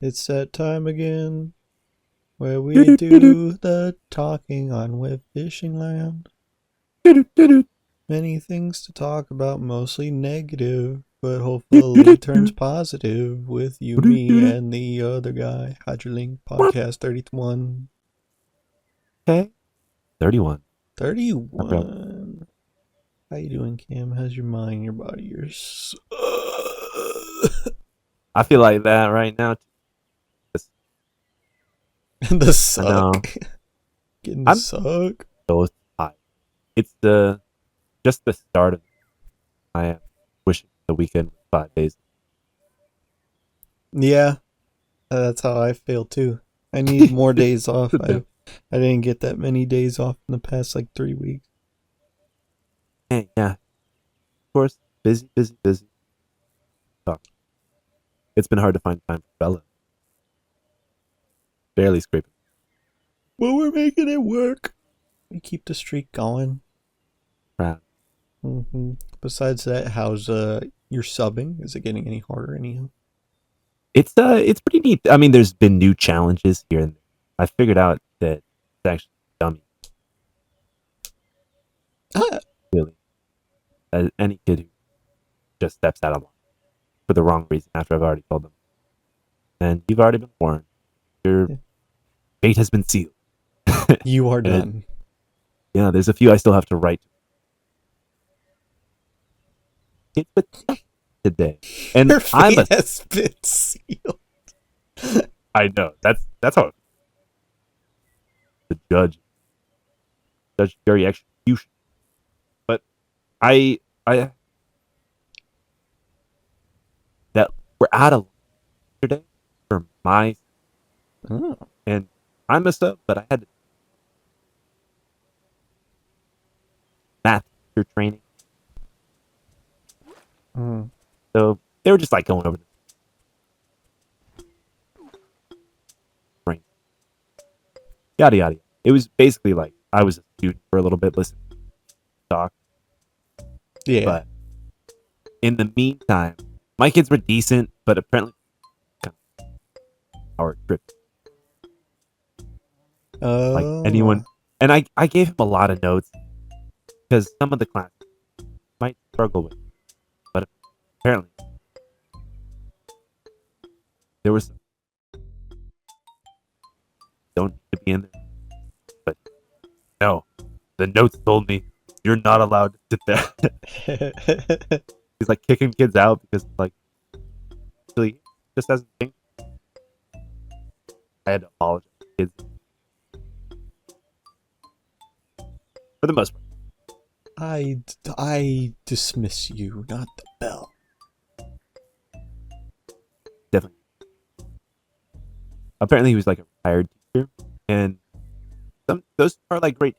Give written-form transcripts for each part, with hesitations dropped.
It's that time again where we do the talking on Web Fishing Land. Many things to talk about, mostly negative, but hopefully it turns positive with you, me, and the other guy. Hydra Podcast 31. Okay. 31. 31. How you doing, Cam? How's your mind, your body, your I feel like that right now. the I know. suck? Getting the I'm suck? so tired. It's just the start of it. I am wishing the weekend was 5 days. Yeah, that's how I feel too. I need more days off. I didn't get that many days off in the past like 3 weeks. Yeah. Of course, busy. Talk. It's been hard to find time for Bella. Barely scraping. But we're making it work. We keep the streak going. Proud. Besides that, how's your subbing? Is it getting any harder anyhow? It's pretty neat. I mean, there's been new challenges here and there. I figured out that it's actually dummy. Ah. Really, as any kid who just steps out of line for the wrong reason after I've already told them, and you've already been warned. Your fate has been sealed. You are done. There's a few I still have to write. It's been tough today, and Your fate has been sealed. I know that's how the judge jury execution. But I that we're out of today for my and I messed up, but I had to math teacher training. So they were just like going over the brain. Yada. It was basically like I was a student for a little bit, listening to talk. Yeah. But in the meantime, my kids were decent, but apparently our trip. Like anyone, and I gave him a lot of notes because some of the classes might struggle with, but apparently there was don't need to be in there. But no, the notes told me you're not allowed to sit there. He's like kicking kids out because like really just hasn't changed. I had to apologize to kids for the most part. I dismiss you, not the bell. Definitely. Apparently, he was like a retired teacher, and those are like great.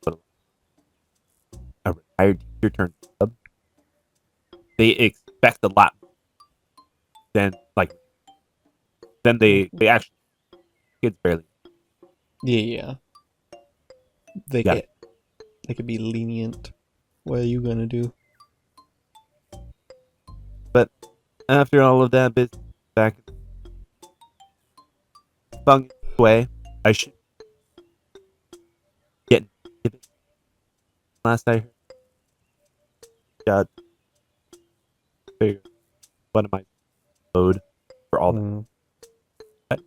But a retired teacher turned sub, they expect a lot. Then they actually kids barely. Yeah. They could be lenient. What are you gonna do? But after all of that business, back feng way, I should get it. Last I heard, got figure what am I load for all that,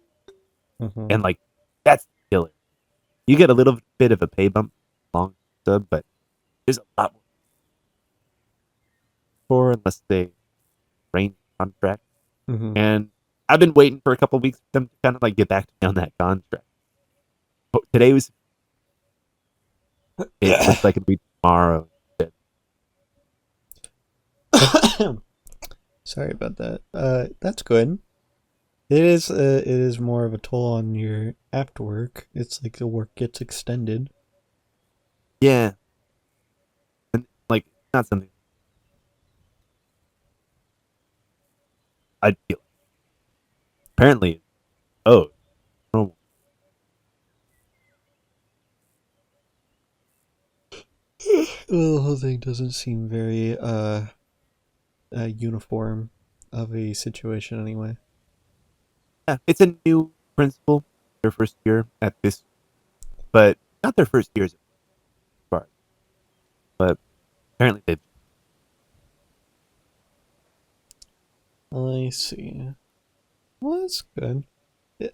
and like that's killer. You get a little bit of a pay bump long sub, but there's a lot more for unless they range contract. And I've been waiting for a couple weeks for them to kind of like get back to me on that contract. But today was it looks like it'll be tomorrow. Sorry about that. That's good. It is more of a toll on your after work. It's like the work gets extended. Yeah. And like not something I'd feel. Apparently, oh, normal. The whole thing doesn't seem very uniform of a situation anyway. Yeah, it's a new principal, their first year at this, but not their first year as a bar, but apparently they've. I see. Well, that's good.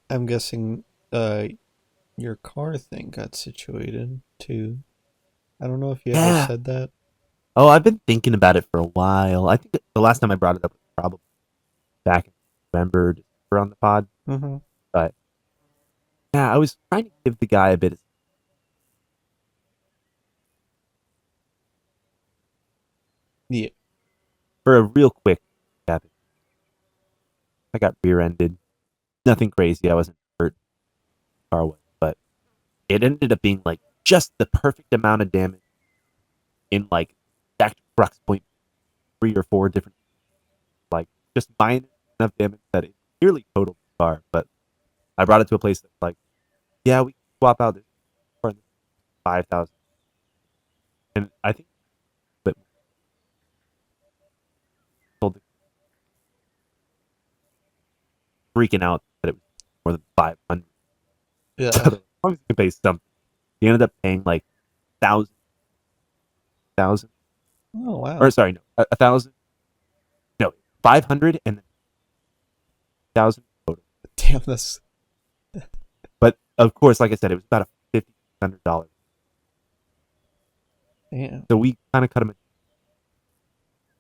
I'm guessing your car thing got situated too. I don't know if you ever Yeah. said that. Oh, I've been thinking about it for a while. I think the last time I brought it up was probably back in November, December on the pod. Mm-hmm. But yeah, I was trying to give the guy a bit of Yeah. for a real quick. I got rear-ended. Nothing crazy. I wasn't hurt. Car was, but it ended up being like just the perfect amount of damage in like back to crux point 3 or 4 different, like just minor enough damage that it nearly totaled the car. But I brought it to a place that's like, yeah, we can swap out this for 5,000, and I think that told the freaking out that it was more than 500. So Yeah. as long as you can pay something, he ended up paying like thousand, thousand, Oh or wow. sorry, no, 1,000, no, 500 and then 1,000 total. Damn this. But of course, like I said, it was about a $5,600. Damn. So we kind of cut him.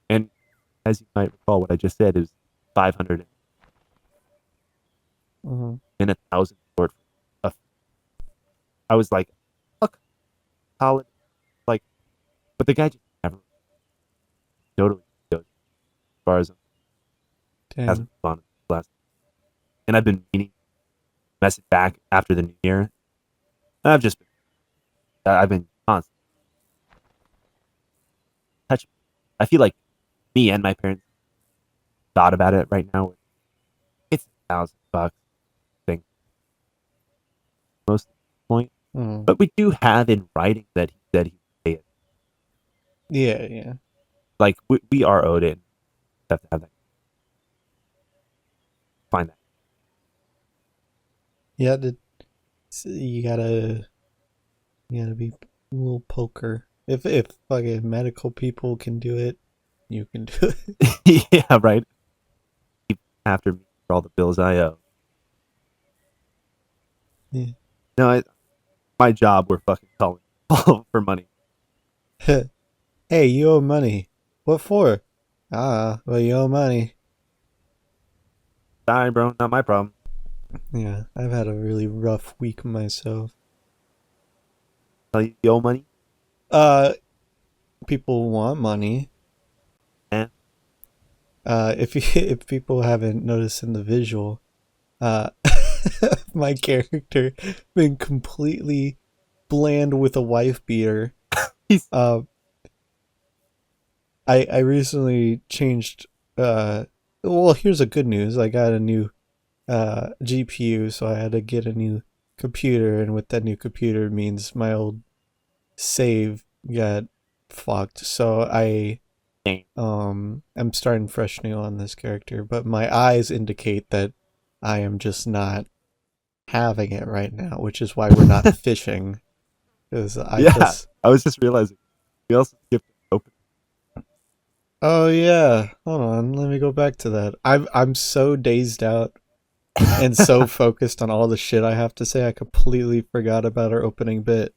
And as you might recall, what I just said is 500 Mm-hmm. and 1,000 short. A, I was like, fuck, solid. Like, but the guy just never totally goes as far as Damn. hasn't gone last. And I've been meaning to message back after the new year. I've just been, I've been constantly touching. I feel like me and my parents thought about it right now. It's $1,000 thing most of the point. Mm. But we do have in writing that he said he would pay it. Yeah, yeah. Like we are owed it. Have to have that. Find that. Yeah, you gotta be a little poker. If fucking medical people can do it, you can do it. Yeah, right. After me for all the bills I owe. Yeah. No, my job. We're fucking calling for money. Hey, you owe money. What for? Ah, well, you owe money. Sorry, bro. Not my problem. Yeah, I've had a really rough week myself. Tell you owe money. Uh, People want money. Eh. If if people haven't noticed in the visual, uh, my character been completely bland with a wife beater. He's Uh, I recently changed. Well, here's a good news. I got a new GPU, so I had to get a new computer, and with that new computer means my old save got fucked. So I'm starting fresh new on this character, but my eyes indicate that I am just not having it right now, which is why we're not fishing. Because I yeah. just I was just realizing. We also skipped open. Oh yeah, hold on, let me go back to that. I'm so dazed out and so focused on all the shit I have to say, I completely forgot about our opening bit.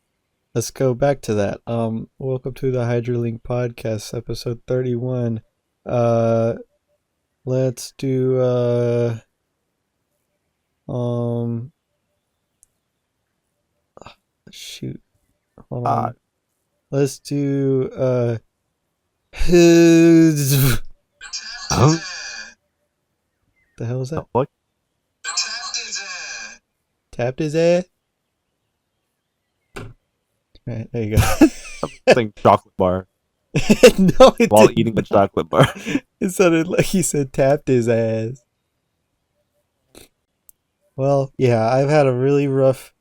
Let's go back to that. Welcome to the Hydra podcast, episode 31. Uh, let's do um, shoot, hold Ah, on. Let's do the huh? hell is Oh, that? what? Tapped his ass. Right, there you go. Saying chocolate bar No, it while eating the didn't. chocolate bar. It sounded like he said tapped his ass. Well, yeah, I've had a really rough.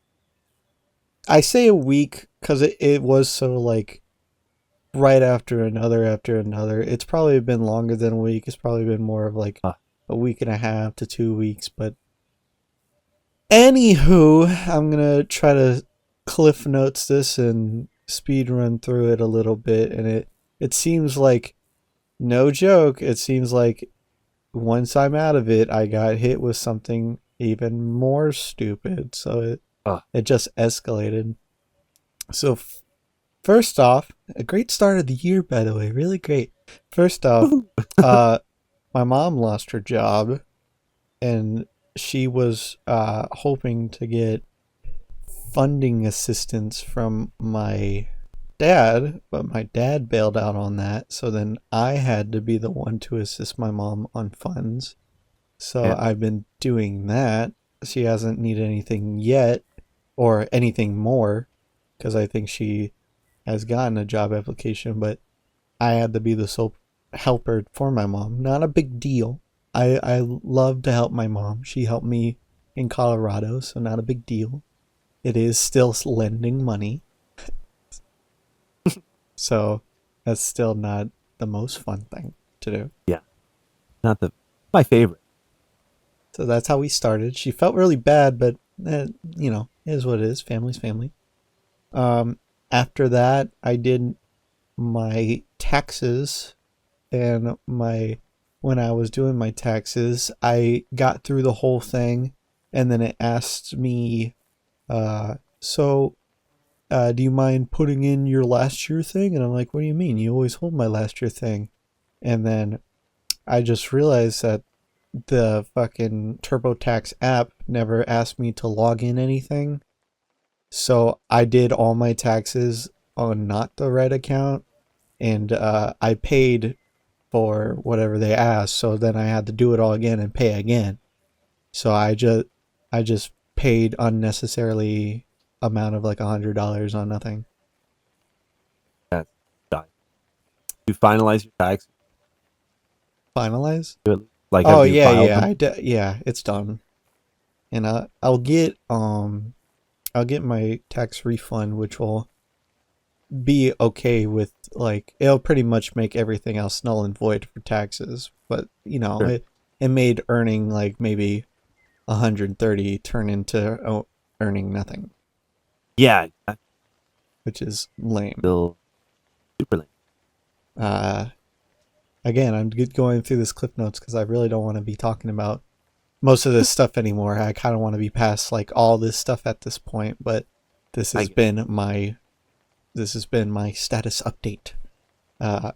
I say a week because it was so like right after another. It's probably been longer than a week. It's probably been more of like Ah, a week and a half to 2 weeks. But Anywho, I'm gonna try to cliff notes this and speed run through it a little bit, and it seems like no joke. It seems like once I'm out of it, I got hit with something even more stupid. So Oh, it just escalated. So first off, a great start of the year, by the way, really great. First off, uh, my mom lost her job, and she was hoping to get funding assistance from my dad, but my dad bailed out on that. So then I had to be the one to assist my mom on funds. So yeah. I've been doing that. She hasn't needed anything yet or anything more because I think she has gotten a job application, but I had to be the sole helper for my mom. Not a big deal. I love to help my mom. She helped me in Colorado, so not a big deal. It is still lending money, so that's still not the most fun thing to do. Yeah. Not my favorite. So that's how we started. She felt really bad, but it is what it is. Family's family. Um, After that, I did my taxes, and my when I was doing my taxes, I got through the whole thing, and then it asked me, so do you mind putting in your last year thing? And I'm like, what do you mean? You always hold my last year thing. And then I just realized that the fucking TurboTax app never asked me to log in anything. So I did all my taxes on not the right account, and I paid for whatever they asked. So then I had to do it all again and pay again. So I just paid unnecessarily amount of like $100 on nothing. That's done. You finalize your tax. Finalize? Like, Oh have you yeah, filed yeah, them? yeah, it's done. And I'll get my tax refund, which will be okay with, like, it'll pretty much make everything else null and void for taxes. But Sure. it made earning like maybe 130 turn into earning nothing, Yeah. That's which is lame. still super lame. Uh, Again, I'm going through this clip notes because I really don't want to be talking about most of this stuff anymore. I kind of want to be past like all this stuff at this point, but this I has get been my status update. Uh,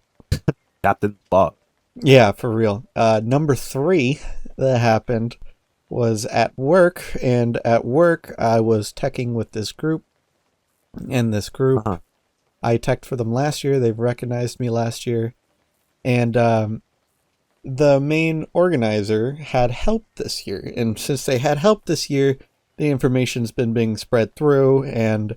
Captain Log. yeah, for real. Number three that happened was at work, and at work I was teching with this group, and this group Uh-huh. I teched for them last year. They've recognized me last year, and the main organizer had help this year. And since they had help this year, the information's been being spread through, and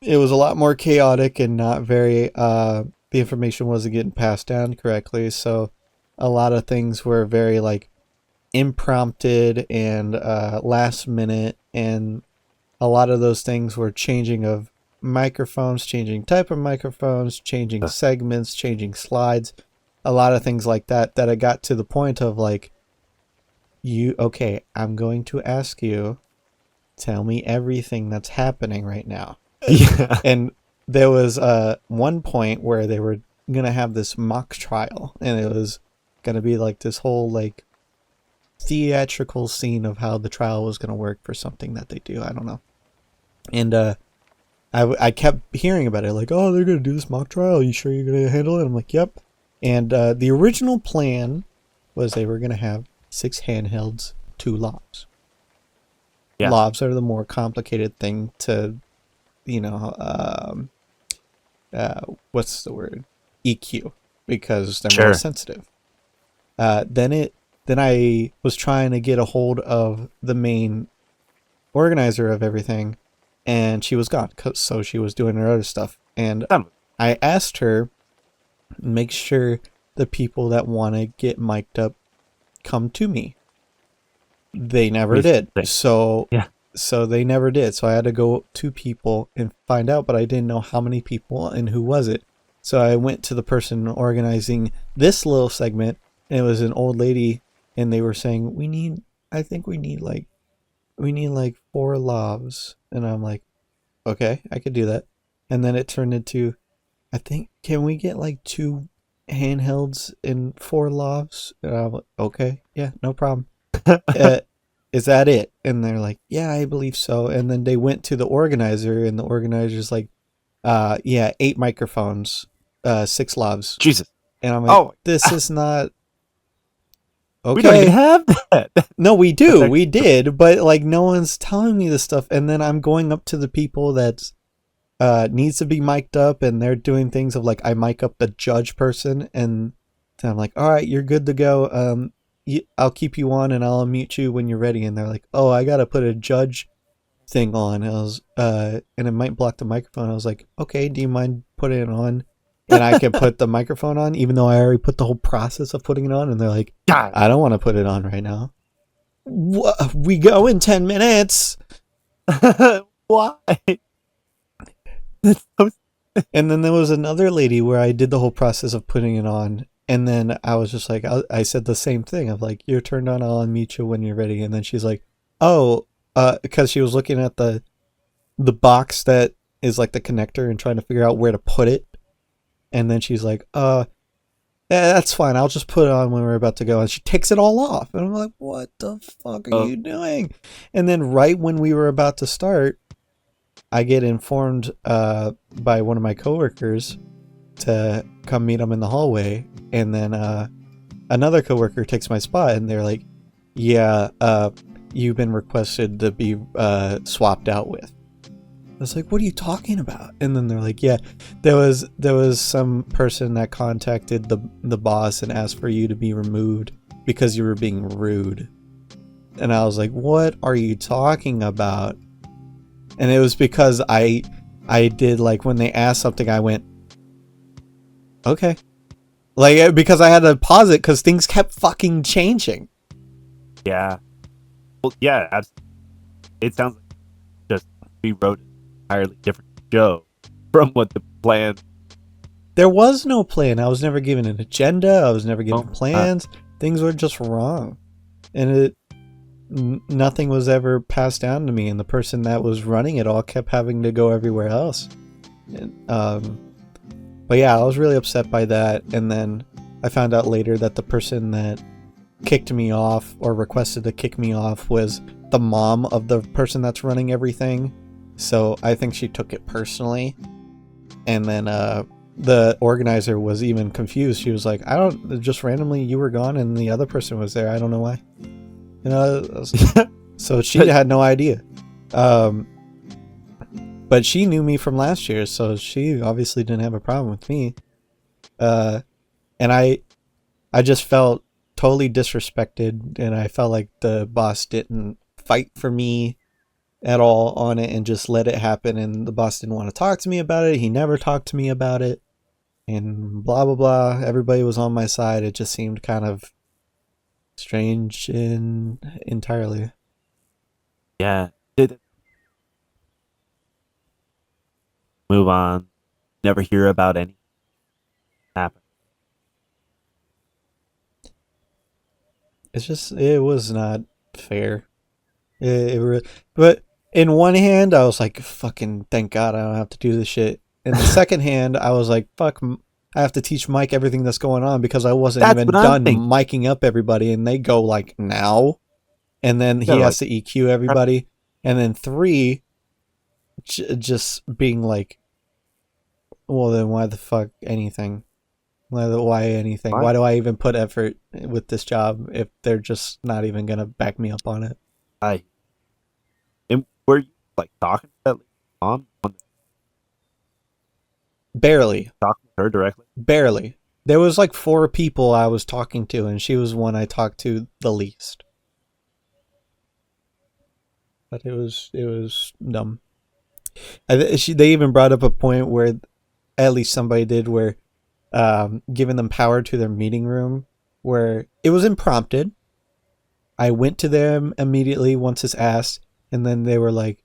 it was a lot more chaotic and not very, the information wasn't getting passed down correctly. So a lot of things were very like impromptu and last minute, and a lot of those things were changing of microphones, changing type of microphones, changing Uh, segments, changing slides, a lot of things like that. That I got to the point of like, okay, I'm going to ask you, tell me everything that's happening right now. Yeah. And there was one point where they were gonna have this mock trial, and it was gonna be like this whole like theatrical scene of how the trial was gonna work for something that they do. I don't know. And I kept hearing about it, like, oh, they're gonna do this mock trial. Are you sure you're gonna handle it? I'm like, yep. And the original plan was they were gonna have 6 handhelds, 2 lavs. Yeah. Lavs are the more complicated thing to, you know, what's the word? EQ, because they're more Sure. sensitive. Then I was trying to get a hold of the main organizer of everything, and she was gone. So she was doing her other stuff, and Done. I asked her, make sure the people that want to get mic'd up come to me. They never Reason did. thing. So Yeah. they never did. So I had to go to people and find out, but I didn't know how many people and who was it. So I went to the person organizing this little segment, and it was an old lady, and they were saying, I think we need like we need like 4 lavs. And I'm like, okay, I could do that. And then it turned into, I think, can we get like 2 handhelds in 4 lavs? And I'm like, okay, yeah, no problem. Uh, is that it? And they're like, yeah, I believe so. And then they went to the organizer, and the organizer's like, yeah, 8 microphones, 6 lavs. Jesus. And I'm like, Oh, this is not we don't even okay. have that. No, we That's do. actually We did, but like no one's telling me this stuff. And then I'm going up to the people that needs to be mic'd up, and they're doing things of like I mic up the judge person, and then I'm like, all right, you're good to go. I'll keep you on, and I'll unmute you when you're ready. And they're like, oh, I gotta put a judge thing on. And it might block the microphone. I was like, okay, do you mind putting it on? And I can put the microphone on, even though I already put the whole process of putting it on. And they're like, God. I don't want to put it on right now. We go in 10 minutes. Why? And then there was another lady where I did the whole process of putting it on. And then I was just like, I said the same thing of like, you're turned on, I'll unmute you when you're ready. And then she's like, oh, because she was looking at the box that is like the connector and trying to figure out where to put it. And then she's like, yeah, that's fine. I'll just put it on when we're about to go. And she takes it all off. And I'm like, what the fuck are you doing? And then right when we were about to start, I get informed by one of my coworkers to come meet him in the hallway. And then another coworker takes my spot, and they're like, yeah, you've been requested to be swapped out with. I was like, what are you talking about? And then they're like, yeah, there was some person that contacted the boss and asked for you to be removed because you were being rude. And I was like, what are you talking about? And it was because I did, like, when they asked something, I went, okay. Like, because I had to pause it because things kept fucking changing. Yeah. Well, yeah, absolutely. It sounds like just rewrote an entirely different show from what the plan. There was no plan. I was never given an agenda. I was never given plans. Things were just wrong. And nothing was ever passed down to me. And the person that was running it all kept having to go everywhere else. And, but yeah, I was really upset by that. And then I found out later that the person that kicked me off or requested to kick me off was the mom of the person that's running everything. So I think she took it personally. And then the organizer was even confused. She was like, I don't, just randomly you were gone and the other person was there. I don't know why. You know, so she had no idea. But she knew me from last year, so she obviously didn't have a problem with me. And I just felt totally disrespected, and I felt like the boss didn't fight for me at all on it and just let it happen, and the boss didn't want to talk to me about it. He never talked to me about it, and blah blah blah. Everybody was on my side. It just seemed kind of strange entirely. Yeah. Move on. Never hear about any happen. It's just, it was not fair. But in one hand, I was like, fucking thank God I don't have to do this shit. In the second hand, I was like, fuck, I have to teach Mike everything that's going on because I wasn't even done miking up everybody, and they go like now, and then he has to EQ everybody, and then 3, just being like, well then why the fuck anything? Why anything? Why do I even put effort with this job if they're just not even gonna back me up on it? And were you like talking to that mom? Barely. Talking to her directly? Barely. There was like 4 people I was talking to, and she was one I talked to the least. But it was dumb. They even brought up a point where, at least somebody did, where giving them power to their meeting room, where it was impromptu. I went to them immediately once it's asked, and then they were like,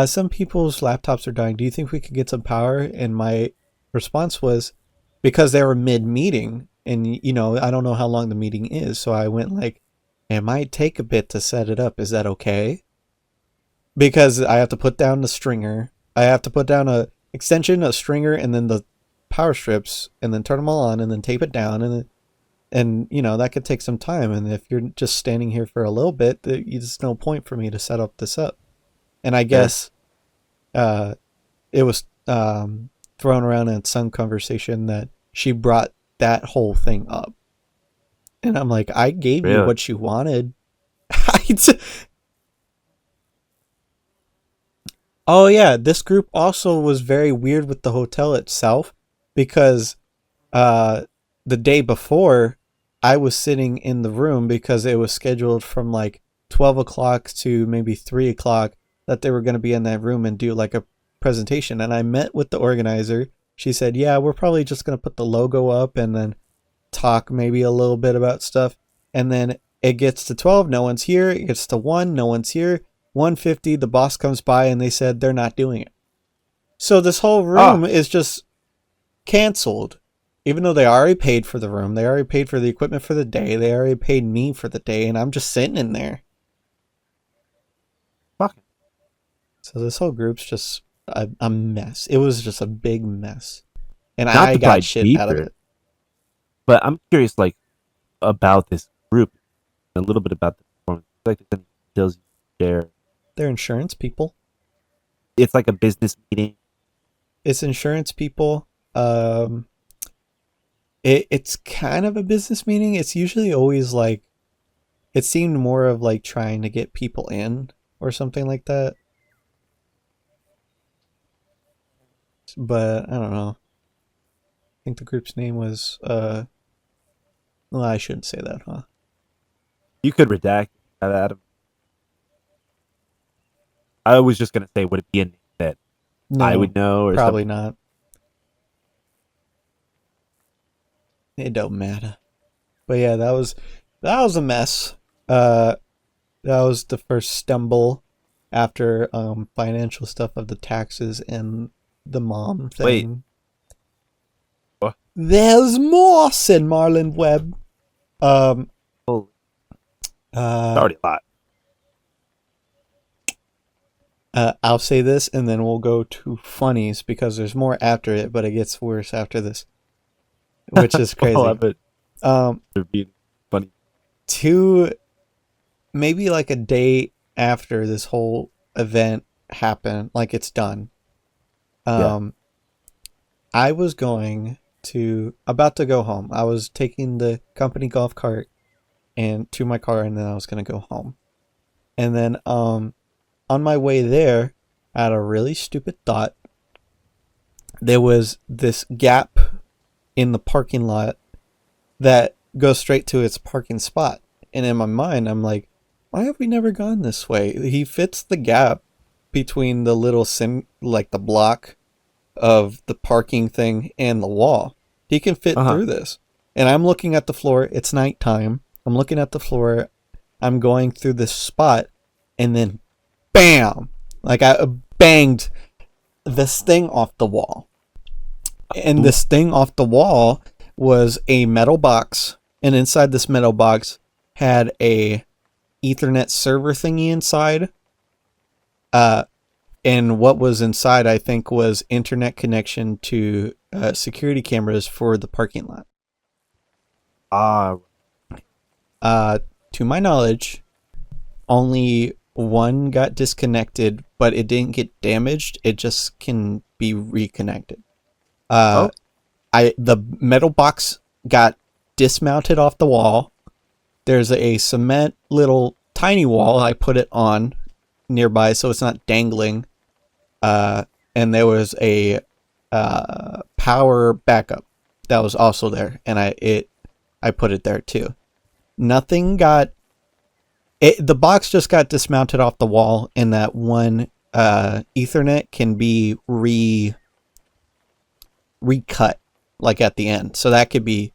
some people's laptops are dying. Do you think we could get some power? And my response was, because they were mid-meeting, and you know, I don't know how long the meeting is, so I went like, it might take a bit to set it up. Is that okay? because I have to put down the stringer. I have to put down a extension, a stringer, and then the power strips, and then turn them all on, and then tape it down, and you know that could take some time. And if you're just standing here for a little bit, there's no point for me to set up this up. And I guess it was thrown around in some conversation that she brought that whole thing up, and I'm like, I gave you Really? what you wanted. Oh yeah, this group also was very weird with the hotel itself because uh the day before I was sitting in the room because it was scheduled from like 12 o'clock to maybe 3 o'clock that they were going to be in that room and do like a presentation. And I met with the organizer. She said, yeah, we're probably just going to put the logo up and then talk maybe a little bit about stuff. And then it gets to 12, no one's here. It gets to 1, no one's here. 1:50, the boss comes by and they said they're not doing it. So this whole room is just canceled. Even though they already paid for the room, they already paid for the equipment for the day, they already paid me for the day, and I'm just sitting in there. Fuck. So this whole group's just a mess. It was just a big mess. And Not I to got dive shit out of deeper, it. but I'm curious, like, about this group, a little bit about the performance. Like, there's any details you can share. They're insurance people. It's like a business meeting. It's insurance people. It's kind of a business meeting. It's usually always like, it seemed more of like trying to get people in or something like that. But I don't know. I think the group's name was well, I shouldn't say that, huh? You could redact that, Adam. I was just gonna say, would it be a name that No, I would know or probably something? not. It don't matter. But yeah, that was a mess. That was the first stumble after financial stuff of the taxes and the mom Wait. thing. What? There's more, said Marlon Webb. Holy, it's Uh, already a lot. I'll say this and then we'll go to funnies because there's more after it, but it gets worse after this, which is crazy. Well, I bet Um, it'd be funny. maybe like a day after this whole event happened, like it's done. Yeah. I was about to go home. I was taking the company golf cart and to my car, and then I was gonna go home. And then on my way there, I had a really stupid thought. There was this gap in the parking lot that goes straight to its parking spot. And in my mind, I'm like, why have we never gone this way? He fits the gap between the little like the block of the parking thing and the wall. He can fit Uh-huh. through this. And I'm looking at the floor. It's nighttime. I'm looking at the floor. I'm going through this spot, and then bam! Like I banged this thing off the wall. And this thing off the wall was a metal box, and inside this metal box had a Ethernet server thingy inside. And what was inside, I think, was internet connection to security cameras for the parking lot. To my knowledge, only one got disconnected, but it didn't get damaged. It just can be reconnected. The metal box got dismounted off the wall. There's a cement little tiny wall I put it on nearby so it's not dangling. And there was a power backup that was also there, and I put it there too. Nothing got the box just got dismounted off the wall, and that one Ethernet can be recut like at the end, so that could be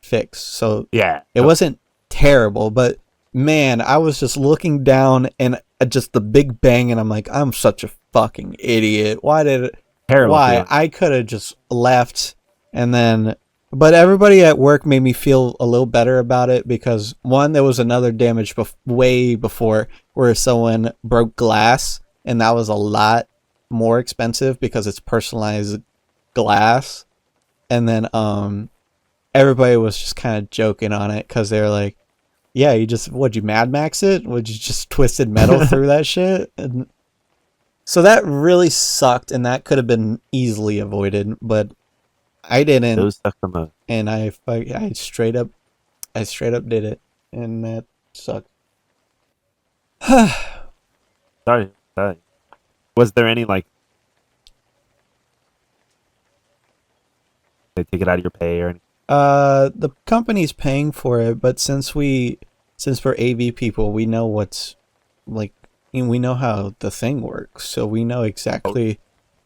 fixed. So Yeah. it wasn't terrible, but man, I was just looking down and just the big bang, and I'm like, I'm such a fucking idiot. Terrible Why? feeling. I could have just left, and then, but everybody at work made me feel a little better about it because one, there was another damage way before where someone broke glass and that was a lot more expensive because it's personalized glass. And then everybody was just kind of joking on it because they're like, yeah, you Mad Max it? Would you just twisted metal through that shit? And so that really sucked, and that could have been easily avoided, but I didn't, Those suck the most. and I straight up did it, and that sucked. Sorry. Sorry. Was there any like they take it out of your pay or anything? The company's paying for it, but since we're AV people, we know what's like, we know how the thing works, so we know exactly.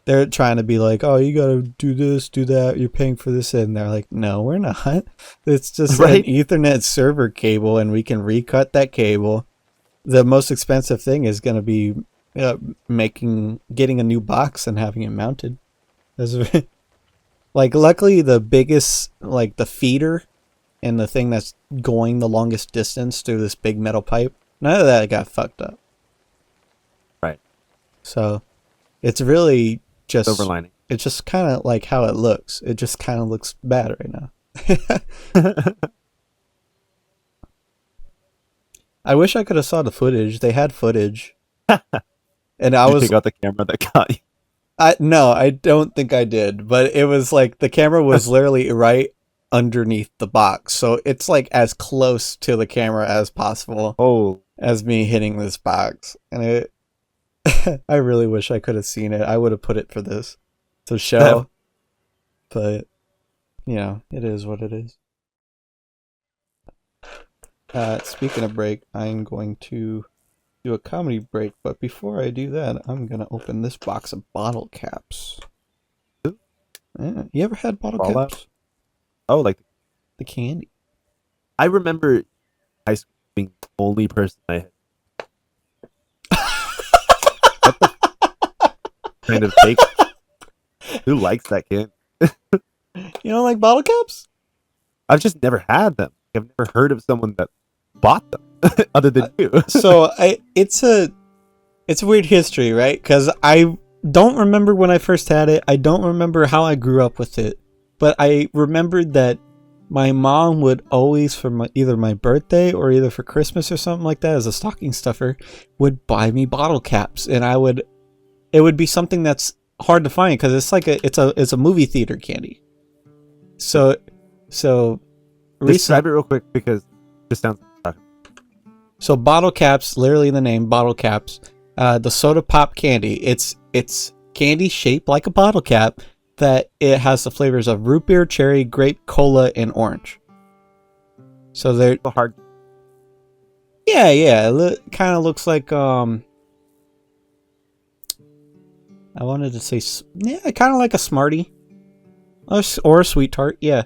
They're trying to be like, oh, you gotta do this, do that. You're paying for this, and they're like, no, we're not. It's just an Right? Ethernet server cable, and we can recut that cable. The most expensive thing is gonna be getting a new box and having it mounted. That's like, luckily, the biggest, like the feeder and the thing that's going the longest distance through this big metal pipe, none of that got fucked up. Right. So it's really just Silver lining. it's just kind of like how it looks. It just kind of looks bad right now. I wish I could have saw the footage. They had footage, and I Did you was take out the camera that got you? no, I don't think I did, but it was like the camera was literally right underneath the box, so it's like as close to the camera as possible Oh, as me hitting this box, and it. I really wish I could have seen it. I would have put it for this to show, but it is what it is. Speaking of break, I'm going to do a comedy break, but before I do that, I'm gonna open this box of bottle caps. Yeah, you ever had bottle Fallout? caps? Oh, like The candy. I remember high school being the only person I had. What the kind of take? Who likes that kid? You don't like bottle caps? I've just never had them. I've never heard of someone that bought them other than you. So it's a weird history, right? Because I don't remember when I first had it. I don't remember how I grew up with it, but I remembered that my mom would always, for either my birthday or either for Christmas or something like that, as a stocking stuffer, would buy me bottle caps, and it would be something that's hard to find because it's like it's a movie theater candy. So Describe it real quick because it just sounds like So bottle caps, literally the name, bottle caps. The soda pop candy. It's candy shaped like a bottle cap that it has the flavors of root beer, cherry, grape, cola, and orange. So they're a hard. yeah. It kind of looks like I wanted to say kind of like a Smartie or a Sweet Tart. Yeah,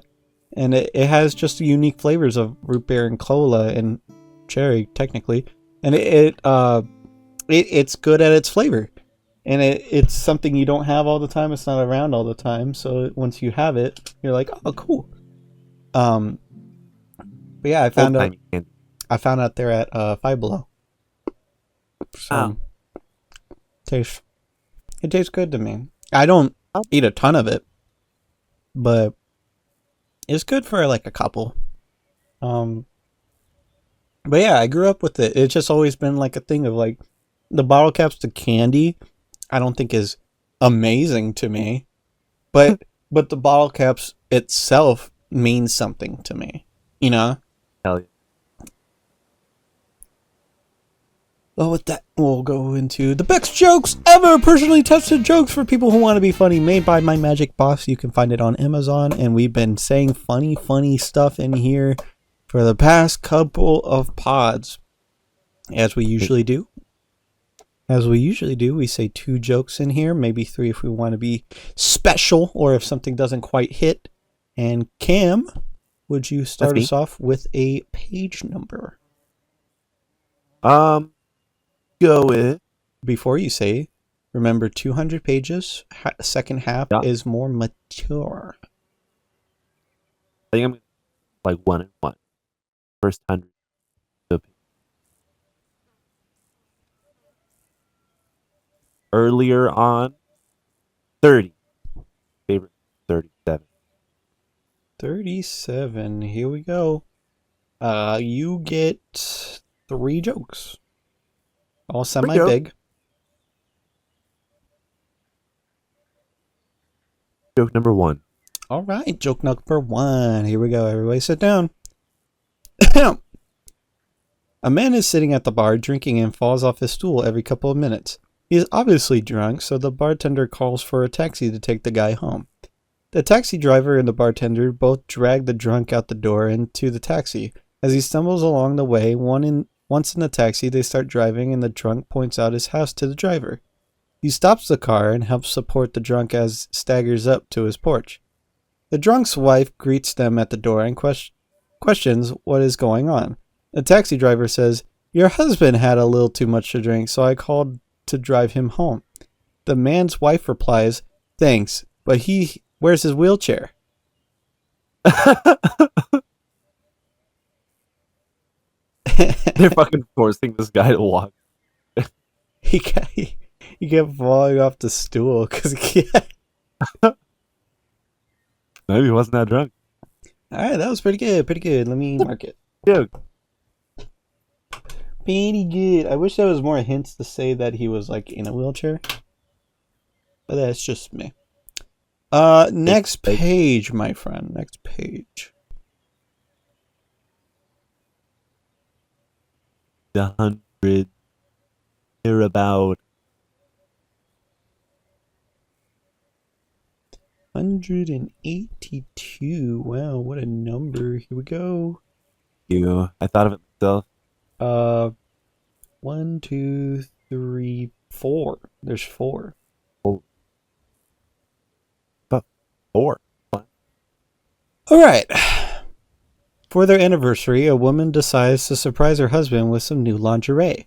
and it has just unique flavors of root beer and cola and cherry technically, and it's good at its flavor, and it's something you don't have all the time. It's not around all the time, so once you have it, you're like, oh, cool. But yeah, I found out they're at Five Below. So it tastes good to me. I don't eat a ton of it, but it's good for like a couple. But yeah, I grew up with it. It's just always been like a thing of like the bottle caps to candy. I don't think is amazing to me, but the bottle caps itself means something to me. You know. Hell yeah. Well, with that, we'll go into the best jokes ever, personally tested jokes for people who want to be funny, made by my magic boss. You can find it on Amazon, and we've been saying funny stuff in here for the past couple of pods, as we usually do. We say 2 jokes in here, maybe 3 if we want to be special, or if something doesn't quite hit. And Cam, would you start us off with a page number? Go with. Before you say, remember 200 pages. Second half is more mature. I think I'm like 1 and 1. First 100. earlier on. 30. Favorite 37. 37. Here we go. You get 3 jokes. All Here we go. semi-big. Joke number 1. All right, joke number 1. Here we go. Everybody sit down. A man is sitting at the bar drinking and falls off his stool every couple of minutes. He is obviously drunk, so the bartender calls for a taxi to take the guy home. The taxi driver and the bartender both drag the drunk out the door and to the taxi. As he stumbles along the way, once in the taxi, they start driving and the drunk points out his house to the driver. He stops the car and helps support the drunk as staggers up to his porch. The drunk's wife greets them at the door and questions what is going on. The taxi driver says, "Your husband had a little too much to drink, so I called to drive him home." The man's wife replies, "Thanks, but where's his wheelchair?" They're fucking forcing this guy to walk. he kept falling off the stool because he can't. Maybe he wasn't that drunk. Alright, that was pretty good. Pretty good. Let me mark it. Yeah. Pretty good. I wish there was more hints to say that he was like in a wheelchair. But that's just me. Next page, my friend. Next page. The 100. They're about 182. Wow, what a number. Here we go. you. I thought of it myself. 1, 2, 3, 4. There's 4. About 4. All right. For their anniversary, a woman decides to surprise her husband with some new lingerie.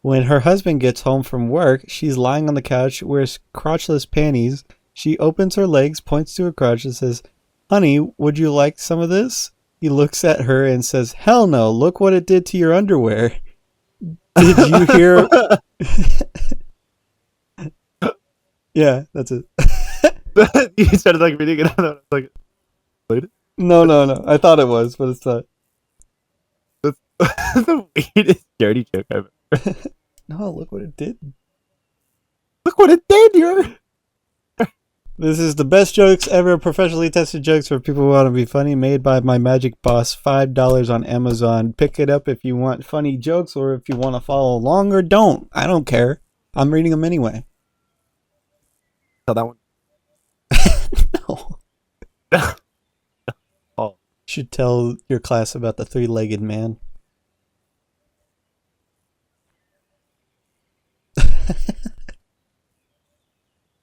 When her husband gets home from work, she's lying on the couch, wears crotchless panties. She opens her legs, points to her crotch, and says, "Honey, would you like some of this?" He looks at her and says, "Hell no, look what it did to your underwear." Did you hear? Yeah, that's it. You started like reading it out. I was like, played it? No. I thought it was, but it's not. That's the weirdest dirty joke I've ever. No, look what it did. Look what it did, you're. This is the best jokes ever, professionally tested jokes for people who want to be funny, made by my magic boss, $5 on Amazon. Pick it up if you want funny jokes or if you want to follow along, or don't. I don't care. I'm reading them anyway. So that one. No. Oh. Should tell your class about the 3-legged man.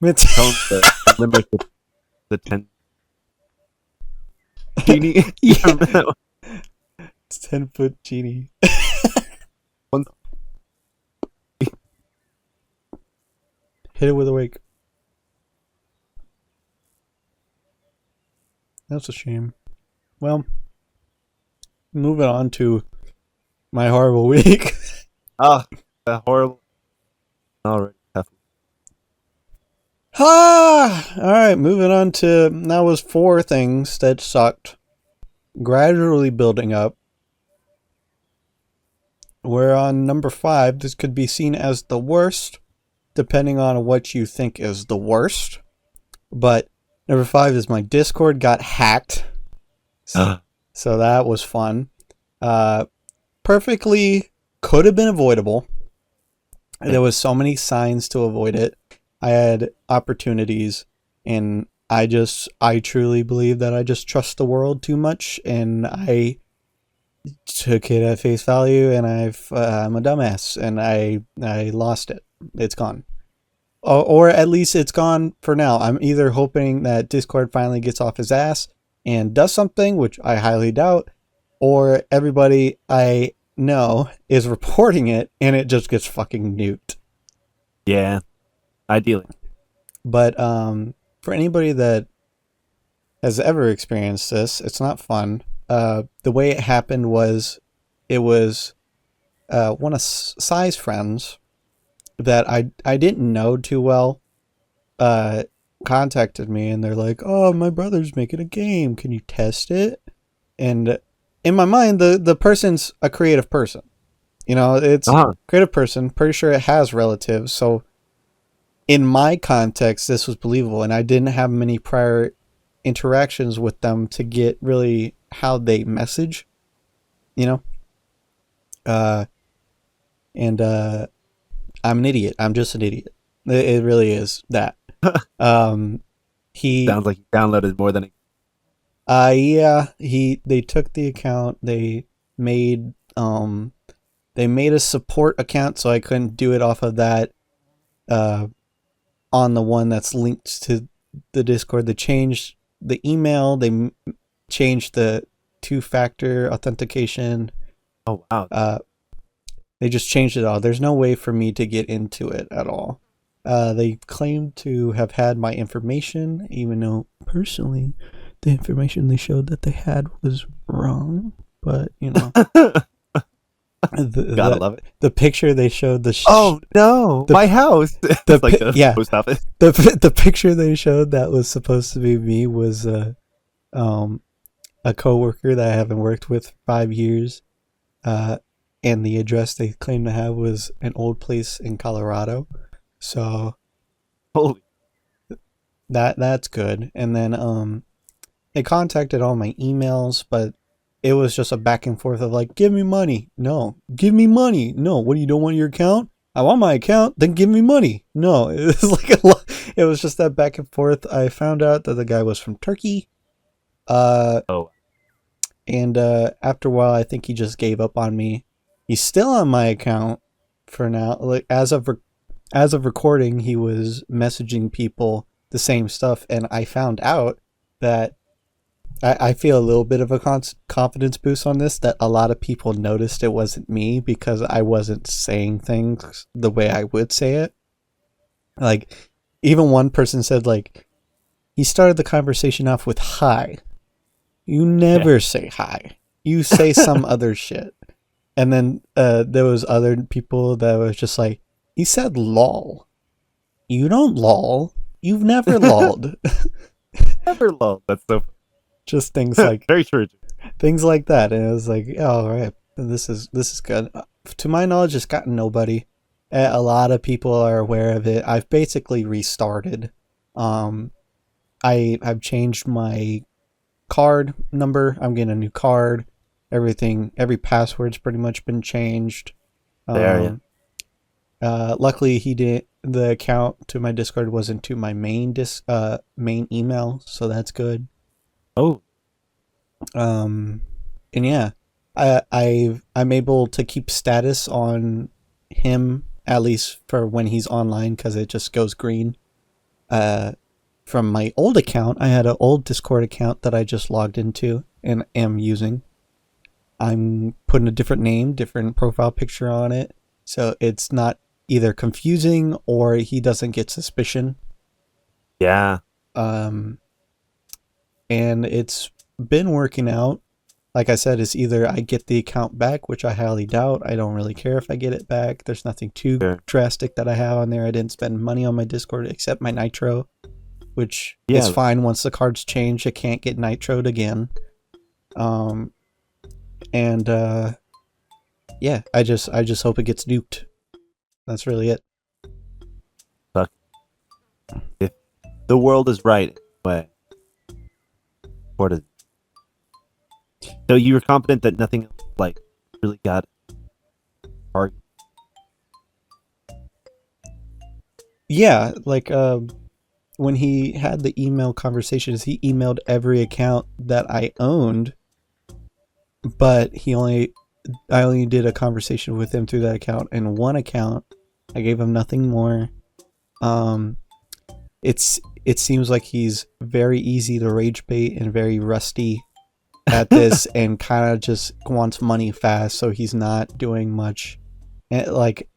The limerick with the 10 genie. Yeah. It's 10-foot genie. One. Hit it with a wake. That's a shame. Well, moving on to my horrible week. That horrible. Alright. Alright, moving on to, that was 4 things that sucked. Gradually building up. We're on number 5. This could be seen as the worst, depending on what you think is the worst. But number 5 is my Discord got hacked. So that was fun. Perfectly could have been avoidable. There was so many signs to avoid it. I had opportunities, and I truly believe that I just trust the world too much, and I took it at face value, and I'm a dumbass, and I lost it. It's gone. Or at least it's gone for now. I'm either hoping that Discord finally gets off his ass and does something, which I highly doubt, or everybody I know is reporting it, and it just gets fucking nuked. Yeah. Ideally. But for anybody that has ever experienced this, it's not fun. The way it happened was, it was one of Sai's friends that I didn't know too well uh contacted me, and they're like, "Oh, my brother's making a game. Can you test it?" And in my mind, the person's a creative person. You know, it's Uh-huh. creative person. Pretty sure it has relatives. So in my context, this was believable, and I didn't have many prior interactions with them to get really how they message. You know, uh, and I'm an idiot. I'm just an idiot. It really is that. Um, he, Sounds like you downloaded more than yeah, they took the account. Made, they made a support account, so I couldn't do it off of that. Uh, on the one that's linked to the Discord, they changed the email. They changed the two-factor authentication. oh wow. Uh, they just changed it all. There's no way for me to get into it at all. They claimed to have had my information, even though personally, the information they showed that they had was wrong. But you know, Gotta love it. the picture they showed Oh no, the my house. It's like the yeah, post office. the picture they showed that was supposed to be me was um a coworker that I haven't worked with for 5 years. Uh, and the address they claimed to have was an old place in Colorado. So Holy. that's good. And then they contacted all my emails, but it was just a back and forth of like, give me money. No. Give me money. No. What, you don't want your account? I want my account, then give me money. No. It was like a lot. It was just that back and forth. I found out that the guy was from Turkey. Oh. And after a while, I think he just gave up on me. He's still on my account for now. Like as of recording, he was messaging people the same stuff, and I found out that I feel a little bit of a confidence boost on this. That a lot of people noticed it wasn't me because I wasn't saying things the way I would say it. Like, even one person said, like, he started the conversation off with "hi." You never say hi. You say some other shit. And then there was other people that was just like, he said lol. You don't lol. You've never lolled. Never love. That's so Just things like very true. that. And it was like, oh, all right, this is good. To my knowledge, it's gotten nobody. A lot of people are aware of it. I've basically restarted. I've changed my card number. I'm getting a new card. Every password's pretty much been changed. There, Luckily, he did the account to my Discord wasn't to my main email, so that's good. Oh, And yeah, I'm able to keep status on him at least for when he's online because it just goes green. From my old account, I had an old Discord account that I just logged into and am using. I'm putting a different name, different profile picture on it, so it's not either confusing or he doesn't get suspicion. yeah. And it's been working out. Like I said, it's either I get the account back, which I highly doubt. I don't really care if I get it back. There's nothing too drastic that I have on there. I didn't spend money on my Discord except my Nitro, which is fine. Once the cards change, it can't get nitroed again. And yeah, I just hope it gets nuked. That's really it. Fuck. If the world is right, but what is? So you were confident that nothing like really got targeted. Yeah, like when he had the email conversations, he emailed every account that I owned, but I only did a conversation with him through that account, and one account I gave him nothing more. It seems like he's very easy to rage bait and very rusty at this and kind of just wants money fast, so he's not doing much. And like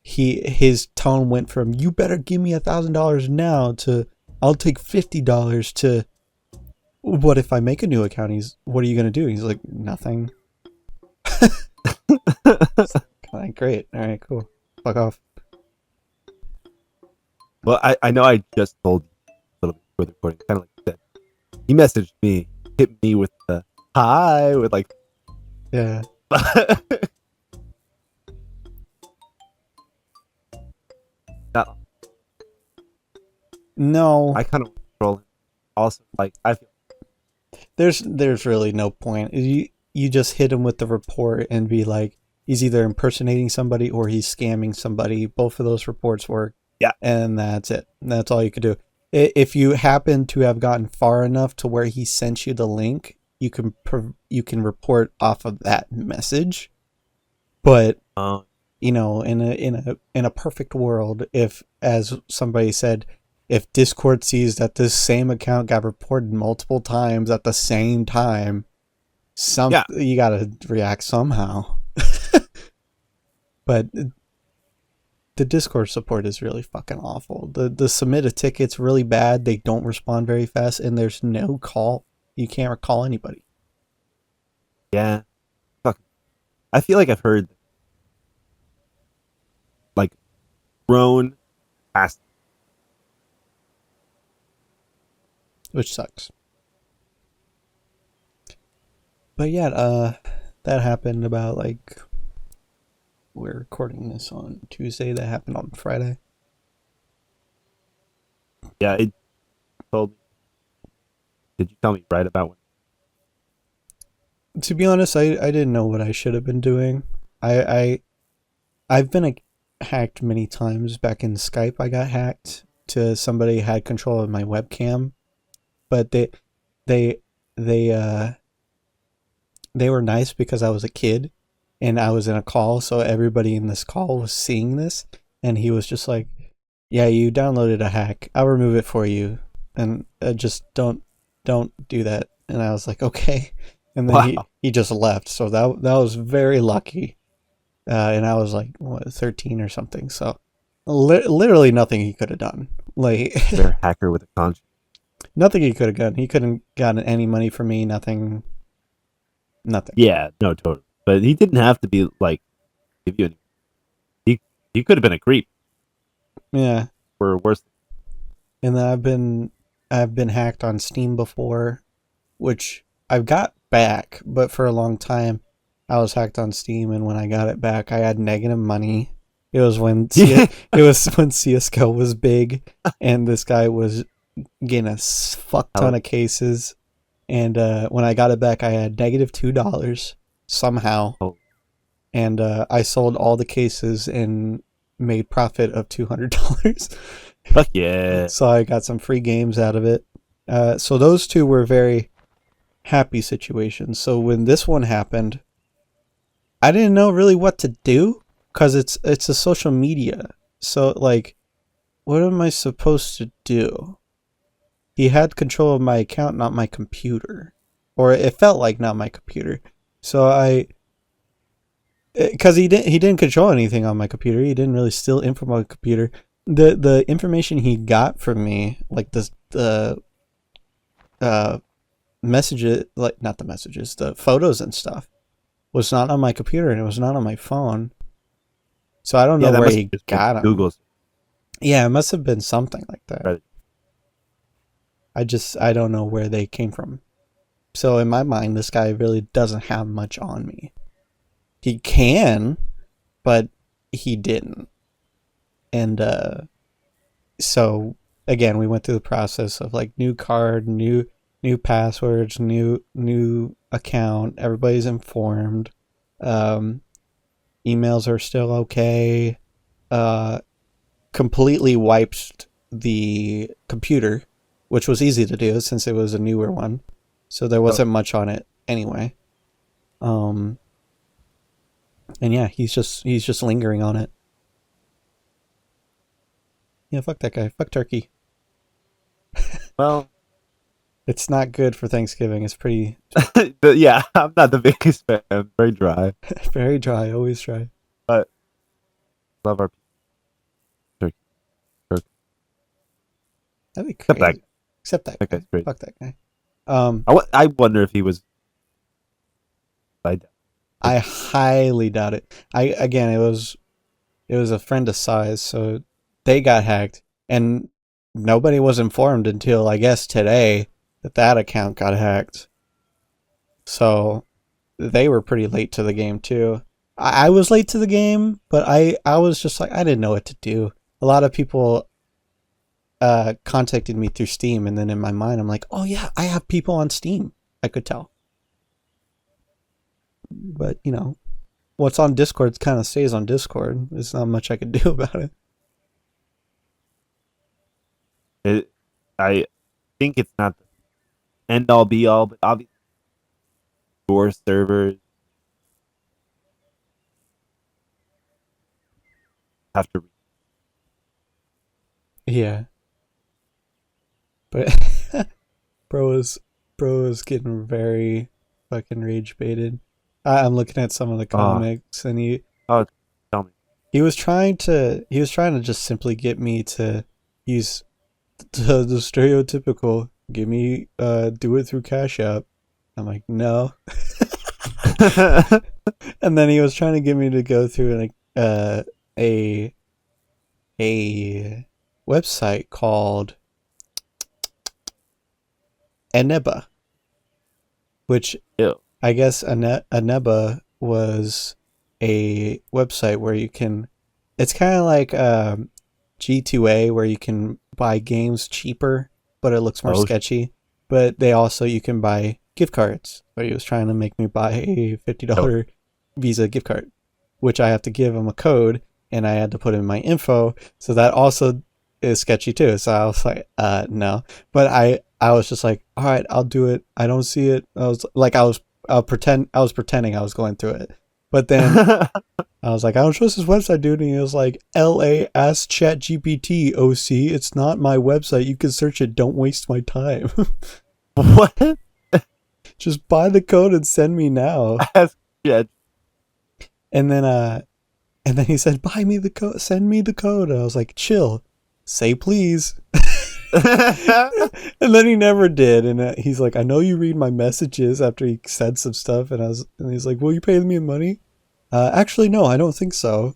his tone went from "you better give me $1,000 now" to "I'll take $50" to "what if I make a new account?" What are you gonna do? He's like, nothing. Like, great, all right, cool, fuck off. Well, I know I just told you a little bit before the recording, kind of like you said. He messaged me, hit me with the hi, with like, Yeah. not, No, I kind of control him. Also, like, I feel, there's really no point. You just hit him with the report and be like, he's either impersonating somebody or he's scamming somebody. Both of those reports work, yeah, and that's it. That's all you could do. If you happen to have gotten far enough to where he sent you the link, you can report off of that message. But you know, in a perfect world, if, as somebody said, if Discord sees that this same account got reported multiple times at the same time, yeah, you gotta react somehow. But the Discord support is really fucking awful. The submit a ticket's really bad. They don't respond very fast, and there's no call. You can't call anybody. yeah. Fuck. I feel like I've heard like grown past. Which sucks. But yeah, that happened about like, we're recording this on Tuesday. That happened on Friday. Yeah, it told me. Did you tell me right about when? To be honest, I didn't know what I should have been doing. I've been hacked many times. Back in Skype, I got hacked. To somebody had control of my webcam, but they they uh they were nice because I was a kid and I was in a call, so everybody in this call was seeing this, and he was just like, "Yeah, you downloaded a hack. I'll remove it for you, and just don't do that." And I was like, "Okay." And then Wow. he just left. So that was very lucky. And I was like, what, 13 or something. So literally nothing he could have done. Like They're a hacker with a conscience. nothing he could have done. He couldn't gotten any money from me. Nothing. Nothing. Yeah, no, totally. But he didn't have to be like give you any. He could have been a creep Yeah. or worse. And then I've been hacked on Steam before, which I've got back, but for a long time I was hacked on Steam, and when I got it back, I had negative money. It was when Yeah. it was when CS:GO was big, and this guy was getting a fuck ton of cases. And when I got it back, I had negative $2 somehow, Oh, and I sold all the cases and made profit of $200. fuck yeah. So I got some free games out of it. So those two were very happy situations. So when this one happened, I didn't know really what to do because it's a social media. So like, what am I supposed to do? He had control of my account, not my computer, or it felt like not my computer. So because he didn't control anything on my computer. He didn't really steal info from my computer. The information he got from me, like the uh messages, like not the messages, the photos and stuff, was not on my computer, and it was not on my phone. So I don't Yeah, know that where must he have just been got them. Google's. Yeah, it must have been something like that. Right. I don't know where they came from. So in my mind, this guy really doesn't have much on me. He can, but he didn't. And so again, we went through the process of like new card, new passwords, new account. Everybody's informed. Um, emails are still okay. Completely wiped the computer, which was easy to do since it was a newer one, so there wasn't much on it anyway. Um, and yeah, he's just lingering on it. Yeah, fuck that guy. Fuck turkey. Well, It's not good for Thanksgiving. It's pretty yeah, I'm not the biggest fan. Very dry, very dry. Always dry. but love our turkey. Turkey. That'd be Except that crazy. Except that that guy. guy's great. Fuck that guy. I wonder if he was. I I highly doubt it. I again, it was a friend of size, so they got hacked. And nobody was informed until, I guess, today that that account got hacked. So they were pretty late to the game too. I was late to the game, but I was just like, I didn't know what to do. A lot of people contacted me through Steam, and then in my mind I'm like, oh yeah, I have people on Steam. I could tell. But you know, what's on Discord kind of stays on Discord. There's not much I could do about it. I think it's not the end all be all, but obviously your servers have to. Yeah, but bro is getting very fucking rage baited. I'm looking at some of the Oh, comics, and oh, tell me. he was trying to just simply get me to use the stereotypical give me do it through Cash App. I'm like, no. And then he was trying to get me to go through like a website called Eneba, which Ew. I guess Aneba was a website where you can. It's kind of like G2A, where you can buy games cheaper, but it looks more Oh, sketchy. But they also you can buy gift cards. So he was trying to make me buy a $50 Visa gift card, which I have to give him a code, and I had to put in my info. So that also is sketchy too. So I was like, no. But I was just like, all right, I'll do it. I don't see it. I was like, I was pretending I was going through it. But then I was like, I don't trust this website, dude. And he was like, LA ask ChatGPT, OC. It's not my website. You can search it. Don't waste my time. what? Just buy the code and send me now. Ask Jet. And then he said, buy me the code. Send me the code. And I was like, chill. Say please. And then he never did. And he's like, I know you read my messages after he said some stuff. And he's like, will you pay me money? Actually, no, I don't think so.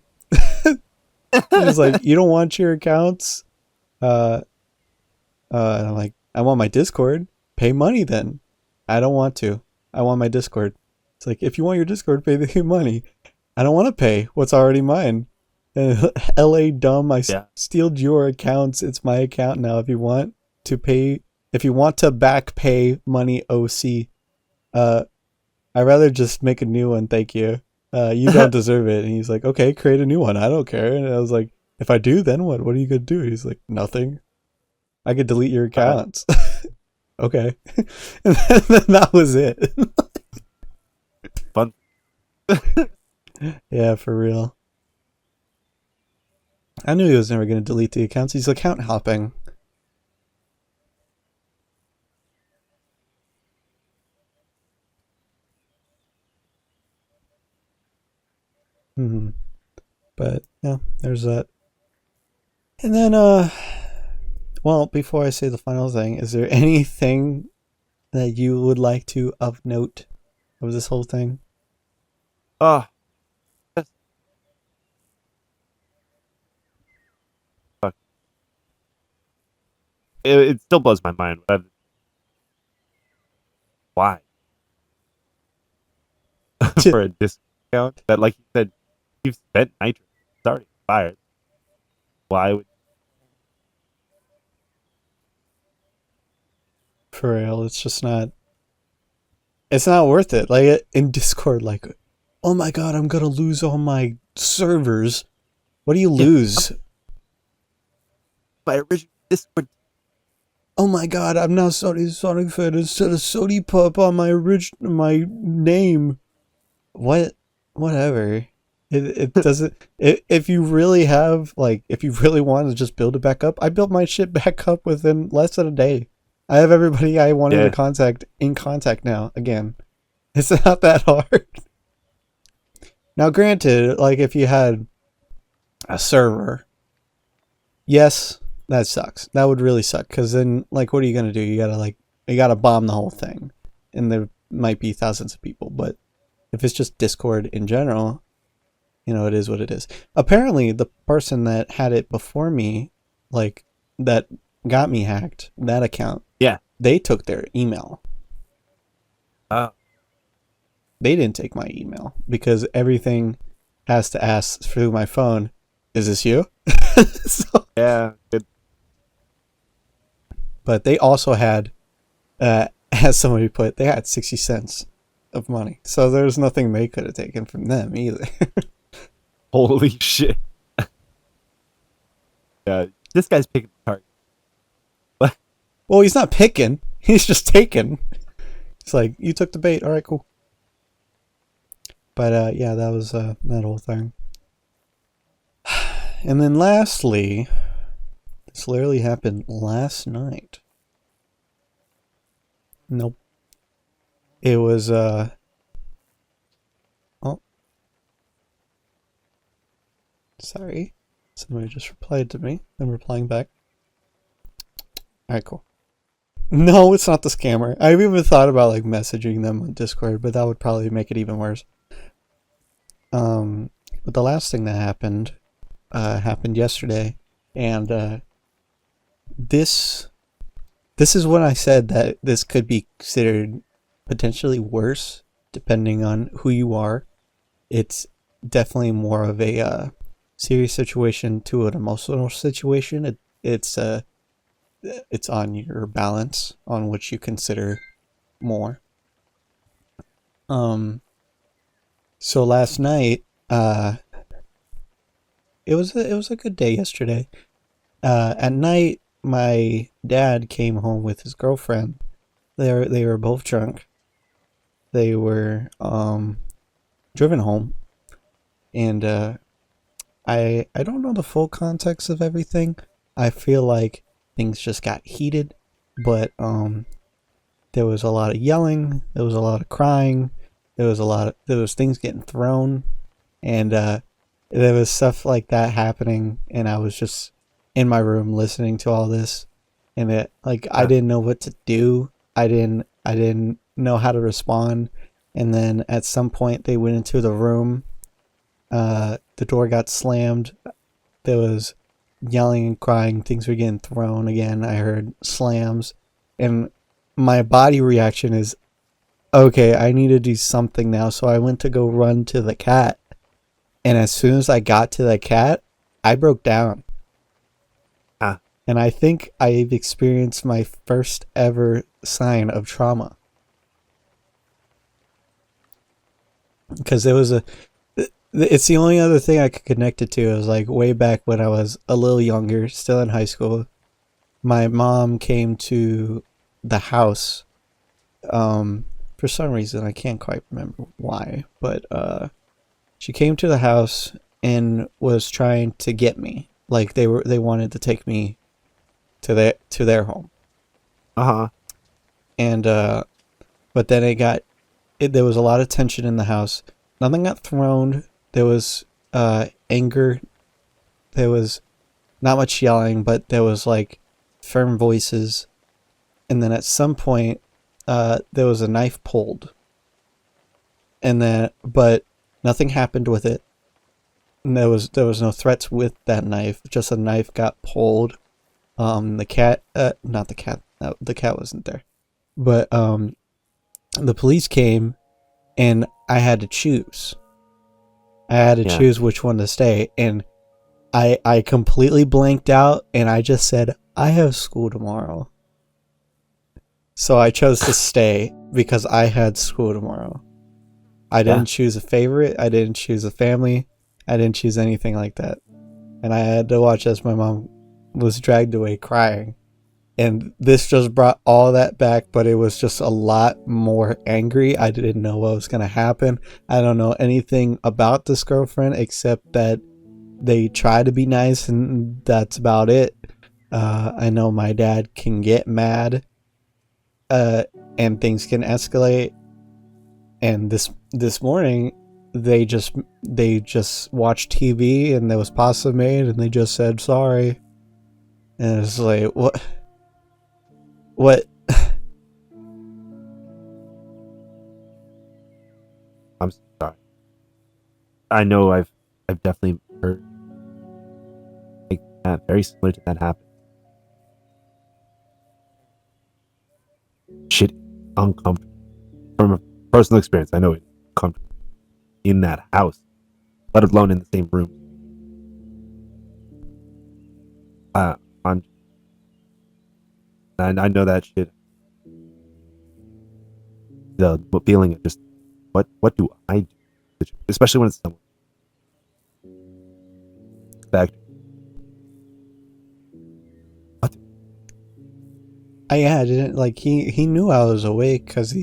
He's like, you don't want your accounts? And I'm like, I want my Discord. Pay money then. I don't want to. I want my Discord. It's like, if you want your Discord, pay the money. I don't want to pay what's already mine. LA dumb, I Yeah. stealed your accounts. It's my account now. If you want to pay, if you want to back pay money, OC, I'd rather just make a new one. Thank you. You don't deserve it. And he's like, okay, create a new one. I don't care. And I was like, if I do, then what? What are you going to do? He's like, nothing. I could delete your accounts. Okay. And then that was it. Fun. Yeah, for real. I knew he was never going to delete the accounts. He's account hopping. But yeah, there's that. And then, well, before I say the final thing, is there anything that you would like to of note of this whole thing? Oh, fuck. It still blows my mind. Why? For a discount that, like you said, you've spent Nitro. It's already expired. Why would For real, it's just not. It's not worth it. Like in Discord, like, oh my god, I'm gonna lose all my servers. What do you lose? my original Discord? Oh my god, I'm now Sonic Fan instead of Sody Pup on my name. What? Whatever. It doesn't. If you really have like, if you really want to just build it back up, I built my shit back up within less than a day. I have everybody I wanted Yeah. to contact in contact now again. It's not that hard. Now, granted, like if you had a server, yes, that sucks. That would really suck because then, like, what are you gonna do? You gotta bomb the whole thing, and there might be thousands of people. But if it's just Discord in general, you know, it is what it is. Apparently, the person that had it before me, like, that got me hacked, that account, Yeah. they took their email. Oh. They didn't take my email because everything has to ask through my phone, is this you? So, Yeah. Good. but they also had, as somebody put, they had 60 cents of money. So there's nothing they could have taken from them either. Holy shit. Yeah. This guy's picking the target. Well, he's not picking. He's just taking. It's like, you took the bait. All right, cool. But yeah, that was that whole thing. And then lastly, this literally happened last night. Nope. It was oh, sorry. Somebody just replied to me. I'm replying back. Alright, cool. No, it's not the scammer. I've even thought about like messaging them on Discord, but that would probably make it even worse. But the last thing that happened yesterday, and this is when I said that this could be considered potentially worse depending on who you are. It's definitely more of a serious situation to an emotional situation. It's on your balance on which you consider more. So last night, it was a good day yesterday. At night, my dad came home with his girlfriend. They were both drunk. They were driven home, and I don't know the full context of everything. I feel like things just got heated, but there was a lot of yelling, there was a lot of crying, there was things getting thrown, and there was stuff like that happening, and I was just in my room listening to all this, and it like I didn't know what to do. I didn't know how to respond, and then at some point they went into the room. The door got slammed. There was yelling and crying. Things were getting thrown again. I heard slams, and my body reaction is, okay, I need to do something now. So I went to go run to the cat, and as soon as I got to the cat, I broke down. And I think I've experienced my first ever sign of trauma. Because it's the only other thing I could connect it to. It was like way back when I was a little younger, still in high school. My mom came to the house. For some reason, I can't quite remember why, but she came to the house and was trying to get me. Like they wanted to take me to their home. Uh-huh. And but then there was a lot of tension in the house. Nothing got thrown. There was anger. There was not much yelling, but there was like firm voices. And then at some point, there was a knife pulled. And then, but nothing happened with it. And there was no threats with that knife. Just a knife got pulled. The cat, not the cat. No, the cat wasn't there. But the police came, and I had to choose. I had to choose which one to stay, and I completely blanked out, and I just said, I have school tomorrow. So I chose to stay because I had school tomorrow. I didn't choose a favorite. I didn't choose a family. I didn't choose anything like that. And I had to watch as my mom was dragged away crying. And this just brought all that back, but it was just a lot more angry. I didn't know what was going to happen. I don't know anything about this girlfriend except that they try to be nice, and that's about it. I know my dad can get mad, and things can escalate. And this morning, they just watched TV, and there was pasta made, and they just said sorry. And it's like, what? I'm sorry. I know I've definitely heard like that, very similar to that happen. uncomfortable. From a personal experience, I know it's uncomfortable in that house, let alone in the same room. On I know that shit. The feeling of just what do I do, especially when it's someone back. I didn't like he knew I was awake because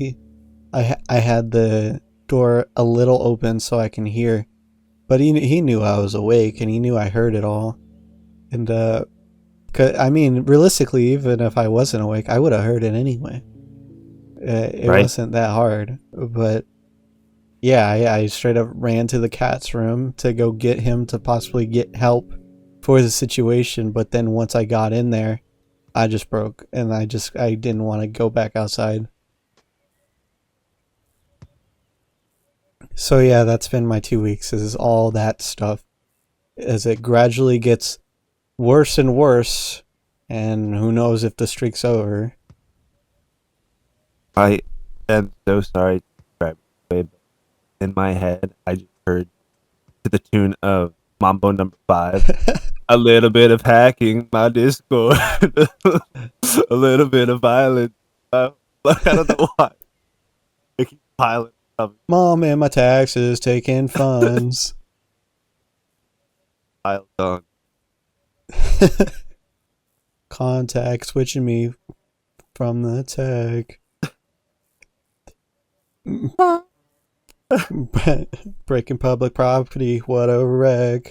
I had the door a little open so I can hear, but he knew I was awake and he knew I heard it all, and I mean realistically, even if I wasn't awake, I would have heard it anyway. It Right? wasn't that hard, but yeah, I straight up ran to the cat's room to go get him to possibly get help for the situation, but then once I got in there, I just broke and I didn't want to go back outside. So yeah, that's been my 2 weeks is all that stuff as it gradually gets worse and worse, and who knows if the streak's over. I am so sorry to describe it, but in my head, I just heard to the tune of Mambo number 5, a little bit of hacking my Discord, a little bit of violence. Like, I don't know why. I keep piling up, Mom and my taxes taking funds. piled on. Contact switching me from the tag. Breaking public property, what a wreck.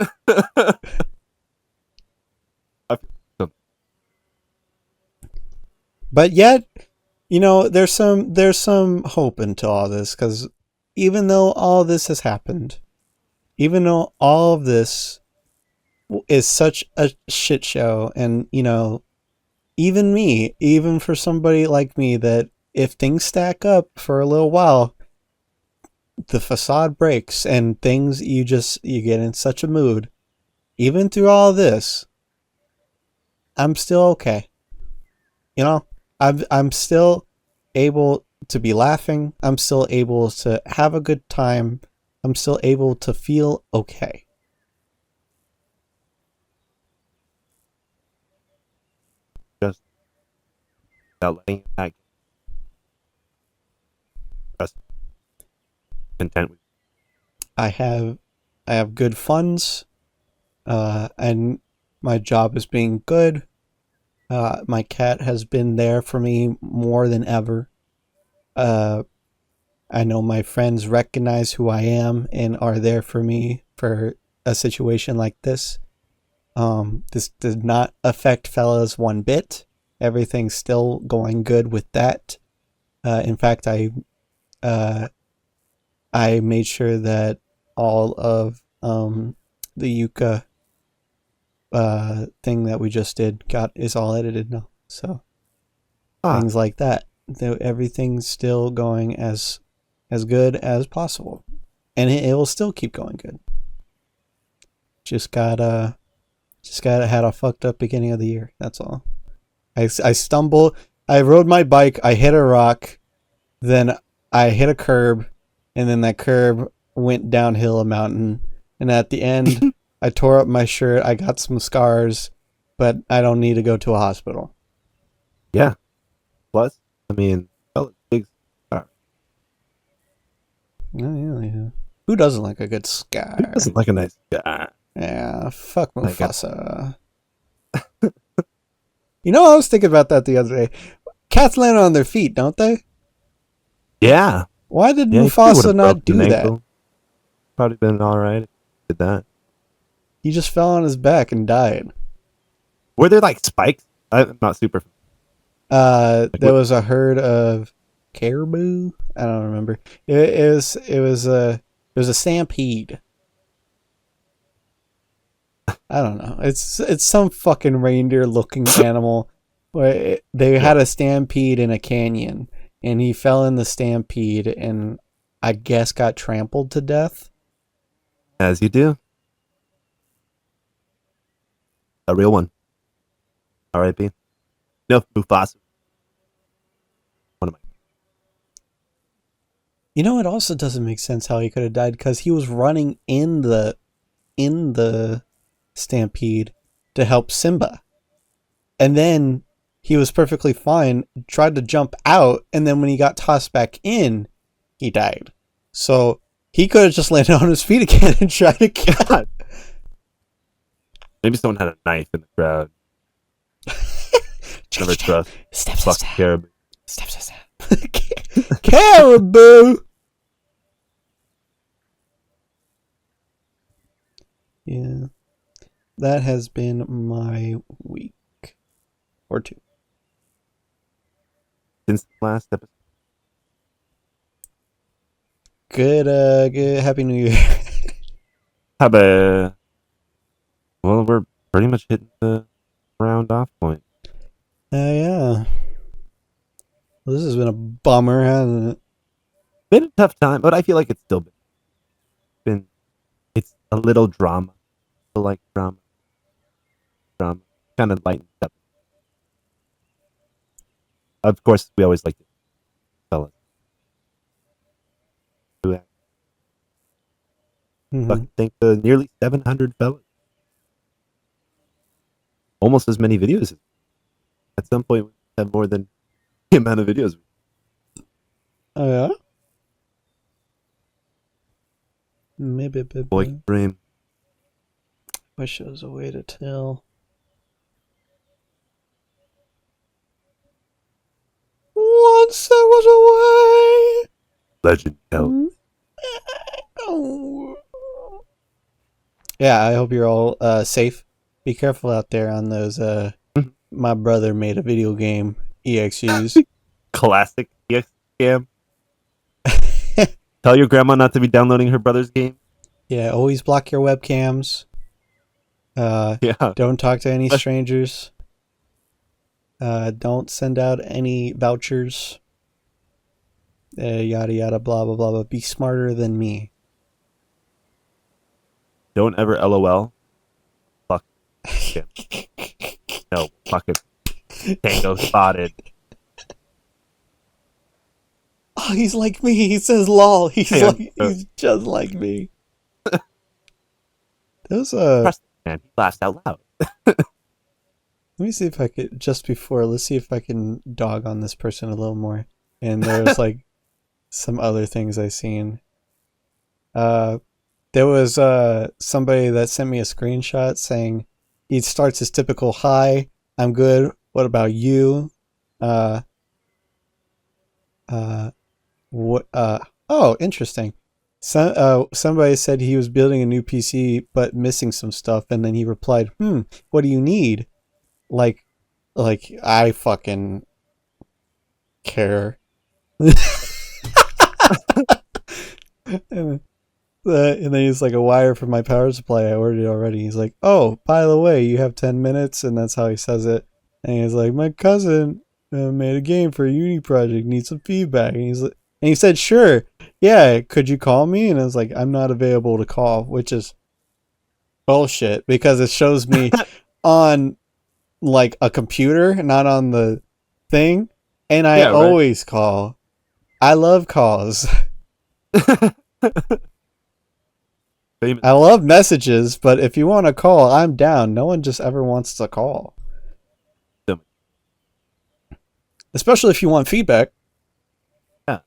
But yet, you know, there's some hope into all this because even though all this has happened, even though all of this is such a shit show, and you know, even me, even for somebody like me, that if things stack up for a little while, the facade breaks and things you get in such a mood. Even through all this, I'm still okay. You know, I'm still able to be laughing. I'm still able to have a good time. I'm still able to feel okay. Just without letting it hack. Just content with. I have good funds, and my job is being good. My cat has been there for me more than ever. Uh, I know my friends recognize who I am and are there for me for a situation like this. This did not affect fellas one bit. Everything's still going good with that. In fact, uh, I made sure that all of the Yuka thing that we just did is all edited now. So Ah, things like that. Everything's still going as good as possible, and it will still keep going good. Just got had a fucked up beginning of the year. That's all. I stumble. I rode my bike. I hit a rock. Then I hit a curb, and then that curb went downhill a mountain. And at the end, I tore up my shirt. I got some scars, but I don't need to go to a hospital. yeah. Plus, I mean, well, big. Uh, Oh, yeah, yeah. Who doesn't like a good who scar? doesn't like a nice guy? Yeah, fuck Like a Mufasa. You know, I was thinking about that the other day. Cats land on their feet, don't they? yeah, Why did yeah. He probably would Mufasa have not broken an do that? ankle. Probably been all right if he did that. He just fell on his back and died. Were there like spikes? I'm not super. Like There what? was a herd of caribou. I don't remember. It was a stampede. I don't know. It's some fucking reindeer looking animal where they Yeah, had a stampede in a canyon, and he fell in the stampede and I guess got trampled to death. as you do. A real one. R.I.P. No, Mufasa. One of my. You know, it also doesn't make sense how he could have died because he was running in the stampede to help Simba, and then he was perfectly fine. Tried to jump out, and then when he got tossed back in, he died. So he could have just landed on his feet again and tried again. God. Maybe someone had a knife in the crowd. Never trust. Fuck caribou. Steps. Caribou. Yeah, that has been my week or two. Since the last episode. Good. Happy New Year. How about? Well, we're pretty much hitting the round off point. Yeah. Well, this has been a bummer, hasn't it? Been a tough time, but I feel like it's still been. It's a little drama. I like drama. Kind of lightens up. Of course, we always like to tell us. Mm-hmm. Thank the nearly 700 fellas. Almost as many videos. At some point, we have more than the amount of videos. Oh, yeah? Maybe. Boy, dream. Wish there was a way to tell. Once there was a way. Legend tells. Yeah, I hope you're all safe. Be careful out there on those. My brother made a video game EXUs. Classic EX scam. Tell your grandma not to be downloading her brother's game. Yeah, always block your webcams. Yeah. Don't talk to any strangers. Don't send out any vouchers. Yada yada blah blah blah. But be smarter than me. Don't ever LOL. Fuck. No, fuck it. Tango spotted. Oh, he's like me. He says lol. He's Hey, he's just like me. There's Man, he laughed out loud. Let me see if I could let's see if I can dog on this person a little more. And there's like some other things I seen. There was somebody that sent me a screenshot saying he starts his typical hi, I'm good. What about you? Oh, interesting. Somebody said he was building a new PC but missing some stuff, and then he replied, what do you need? Like I fucking care. And then he's like, a wire for my power supply. I ordered it already. He's like, oh, by the way, you have 10 minutes. And that's how he says it. And he's like, my cousin made a game for a uni project. Needs some feedback. And he said, sure. Yeah. Could you call me? And I was like, I'm not available to call, which is bullshit because it shows me on like a computer, not on the thing. And I always call. I love calls. I love messages, but if you want to call, I'm down. No one just ever wants to call. Especially if you want feedback. Yeah.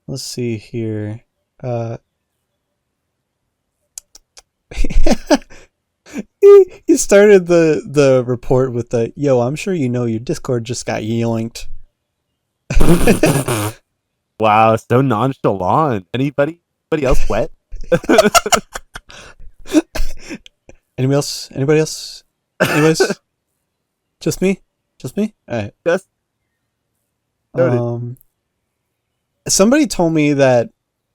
Let's see here. He started the report with the, yo, I'm sure you know your Discord just got yoinked. Wow, so nonchalant. Anybody else wet? Anybody else? Anyways? Just me? Alright. Yes. Somebody told me that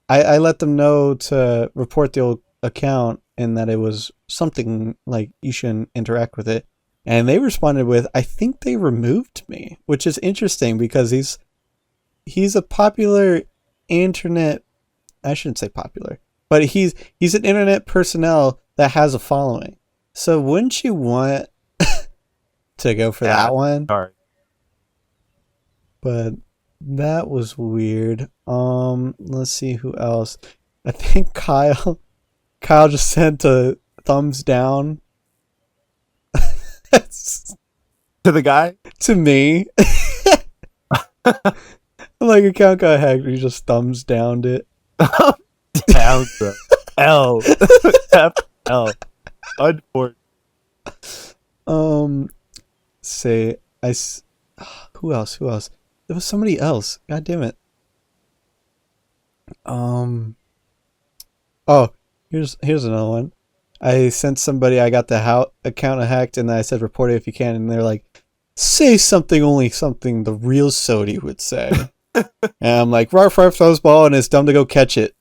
I let them know to report the old account and that it was something like you shouldn't interact with it. And they responded with, I think they removed me, which is interesting because he's a popular internet, I shouldn't say popular, but he's an internet personnel that has a following. So wouldn't you want to go for that one? Sorry. But That was weird. Let's see who else. I think Kyle. Kyle just sent a thumbs down. To the guy? To me. Like account got hacked. He just thumbs downed it. Down, bro. L. F. L. Unfortunate. Say who else? Who else? There was somebody else. God damn it. Oh, here's another one. I sent somebody. I got the account hacked, and I said report it if you can. And they're like, say something, only something the real Sody would say. And I'm like, Rarf Rarf throws ball, and it's dumb to go catch it.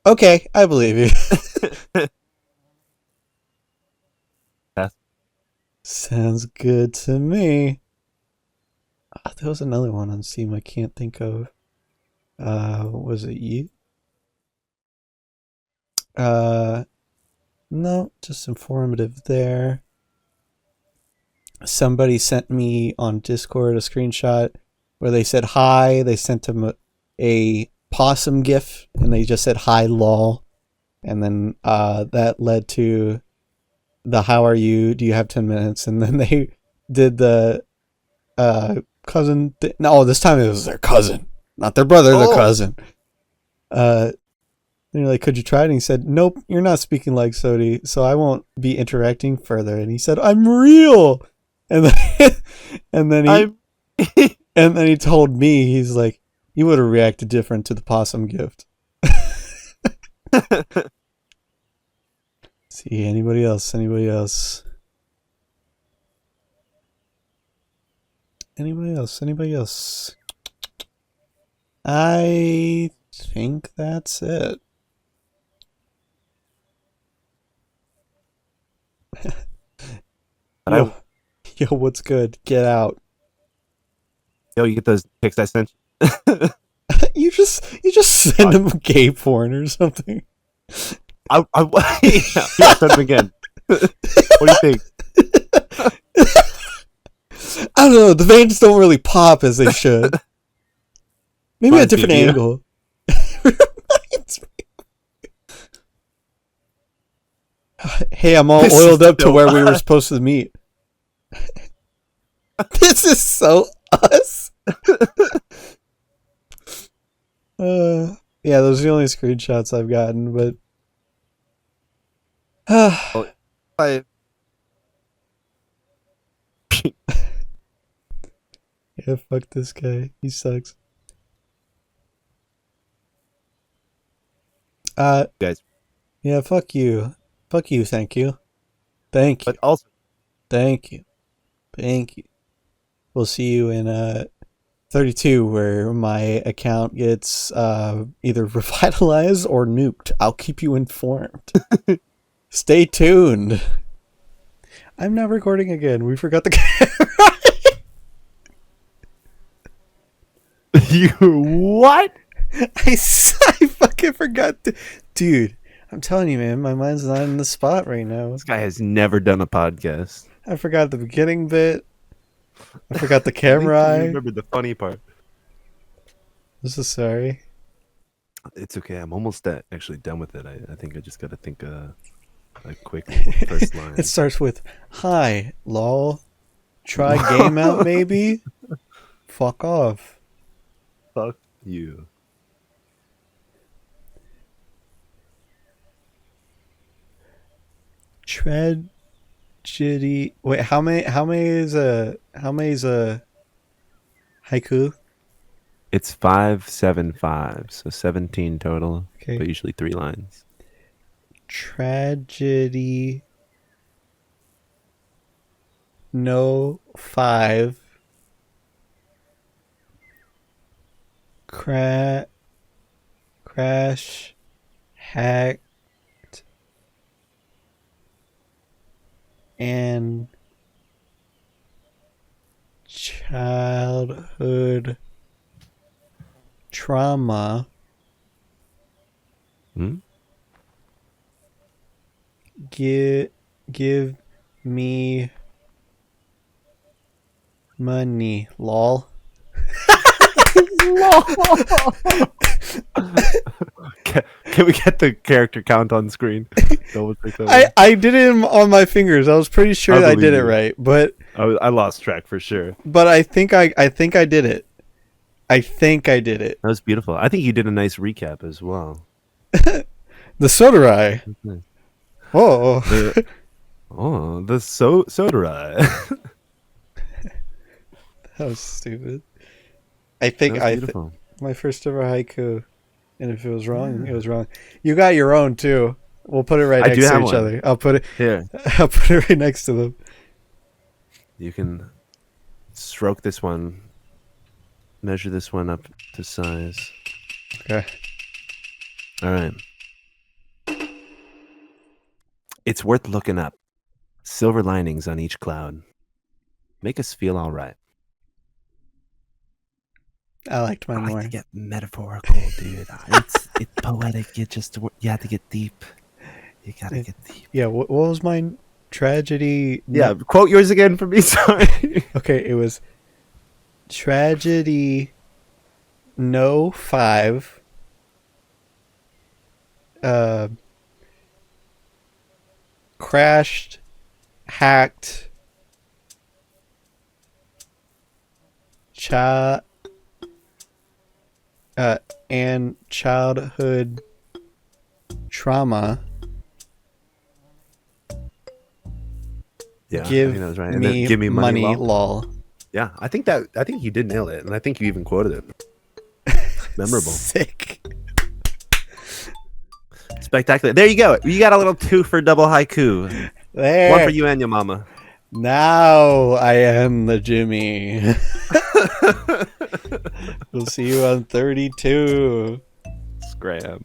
Okay, I believe you. Sounds good to me. There was another one on Steam I can't think of. Was it you? No, just informative there. Somebody sent me on Discord a screenshot where they said hi. They sent him a possum gif, and they just said hi lol. And then that led to the how are you? Do you have 10 minutes? And then they did the cousin. No, this time it was their cousin, not their brother, their cousin. And you're like, could you try it? And he said, nope, you're not speaking like Sody, so I won't be interacting further. And he said, I'm real. And then, and then he told me, he's like, you would have reacted different to the possum gift. See, anybody else? Anybody else? Anybody else? Anybody else? I think that's it. Yo, what's good? Get out. Yo, you get those pics I sent you? you just send him gay porn or something. Yeah, send them again. What do you think? I don't know. The veins don't really pop as they should. Maybe a different angle. Hey, I'm all oiled up to where we were supposed to meet. This is so us. Yeah, those are the only screenshots I've gotten, but yeah, fuck this guy. He sucks. Guys. Yeah, fuck you. Fuck you, thank you. Thank you. But also, thank you. Thank you. We'll see you in 32, where my account gets either revitalized or nuked. I'll keep you informed. Stay tuned. I'm not recording again. We forgot the camera. You what? I fucking forgot. Dude, I'm telling you, man, my mind's not in the spot right now. This guy has never done a podcast. I forgot the beginning bit. I forgot the camera. I remember the funny part. I'm so sorry. It's okay. I'm almost actually done with it. I think I just got to think a quick first line. It starts with, hi, lol. Try game out, maybe? Fuck off. Fuck you. Tragedy. Wait, how many is a haiku? It's 575, so 17 total. Okay. But usually 3 lines. Tragedy. No 5. Crash. Hacked. And childhood trauma. Give me money, lol. Can we get the character count on screen? Double check that one. I did it on my fingers. I was pretty sure I that I believe did it you. right, but I lost track for sure. I think I think I did it. I think I did it. That was beautiful. I think you did a nice recap as well. The Sodarai. Nice. Oh, The Sodarai. that was stupid. I That think was beautiful. my first ever haiku, and if it was wrong, it was wrong. You got your own too. We'll put it right I next do to have each one. other. I'll put it. Here, I'll put it right next to them. you can stroke this one, measure this one up to size. Okay. All right. It's worth looking up. Silver linings on each cloud. Make us feel all right. I liked I mine like more. to get metaphorical, dude. It's poetic. You have to get deep. You gotta get deep. Yeah. What was mine? Tragedy. Yeah, quote yours again for me. Sorry. Okay. It was tragedy. No 5. Crashed. Hacked. Child. And childhood trauma. Yeah, I Give think that was right. And me, then give me money, lol. lol. Yeah, I think you did nail it, and I think you even quoted it. Memorable, Sick. spectacular. There you go. You got a little 2 for double haiku. There. One for you and your mama. Now I am the Jimmy. We'll see you on 32. Scram.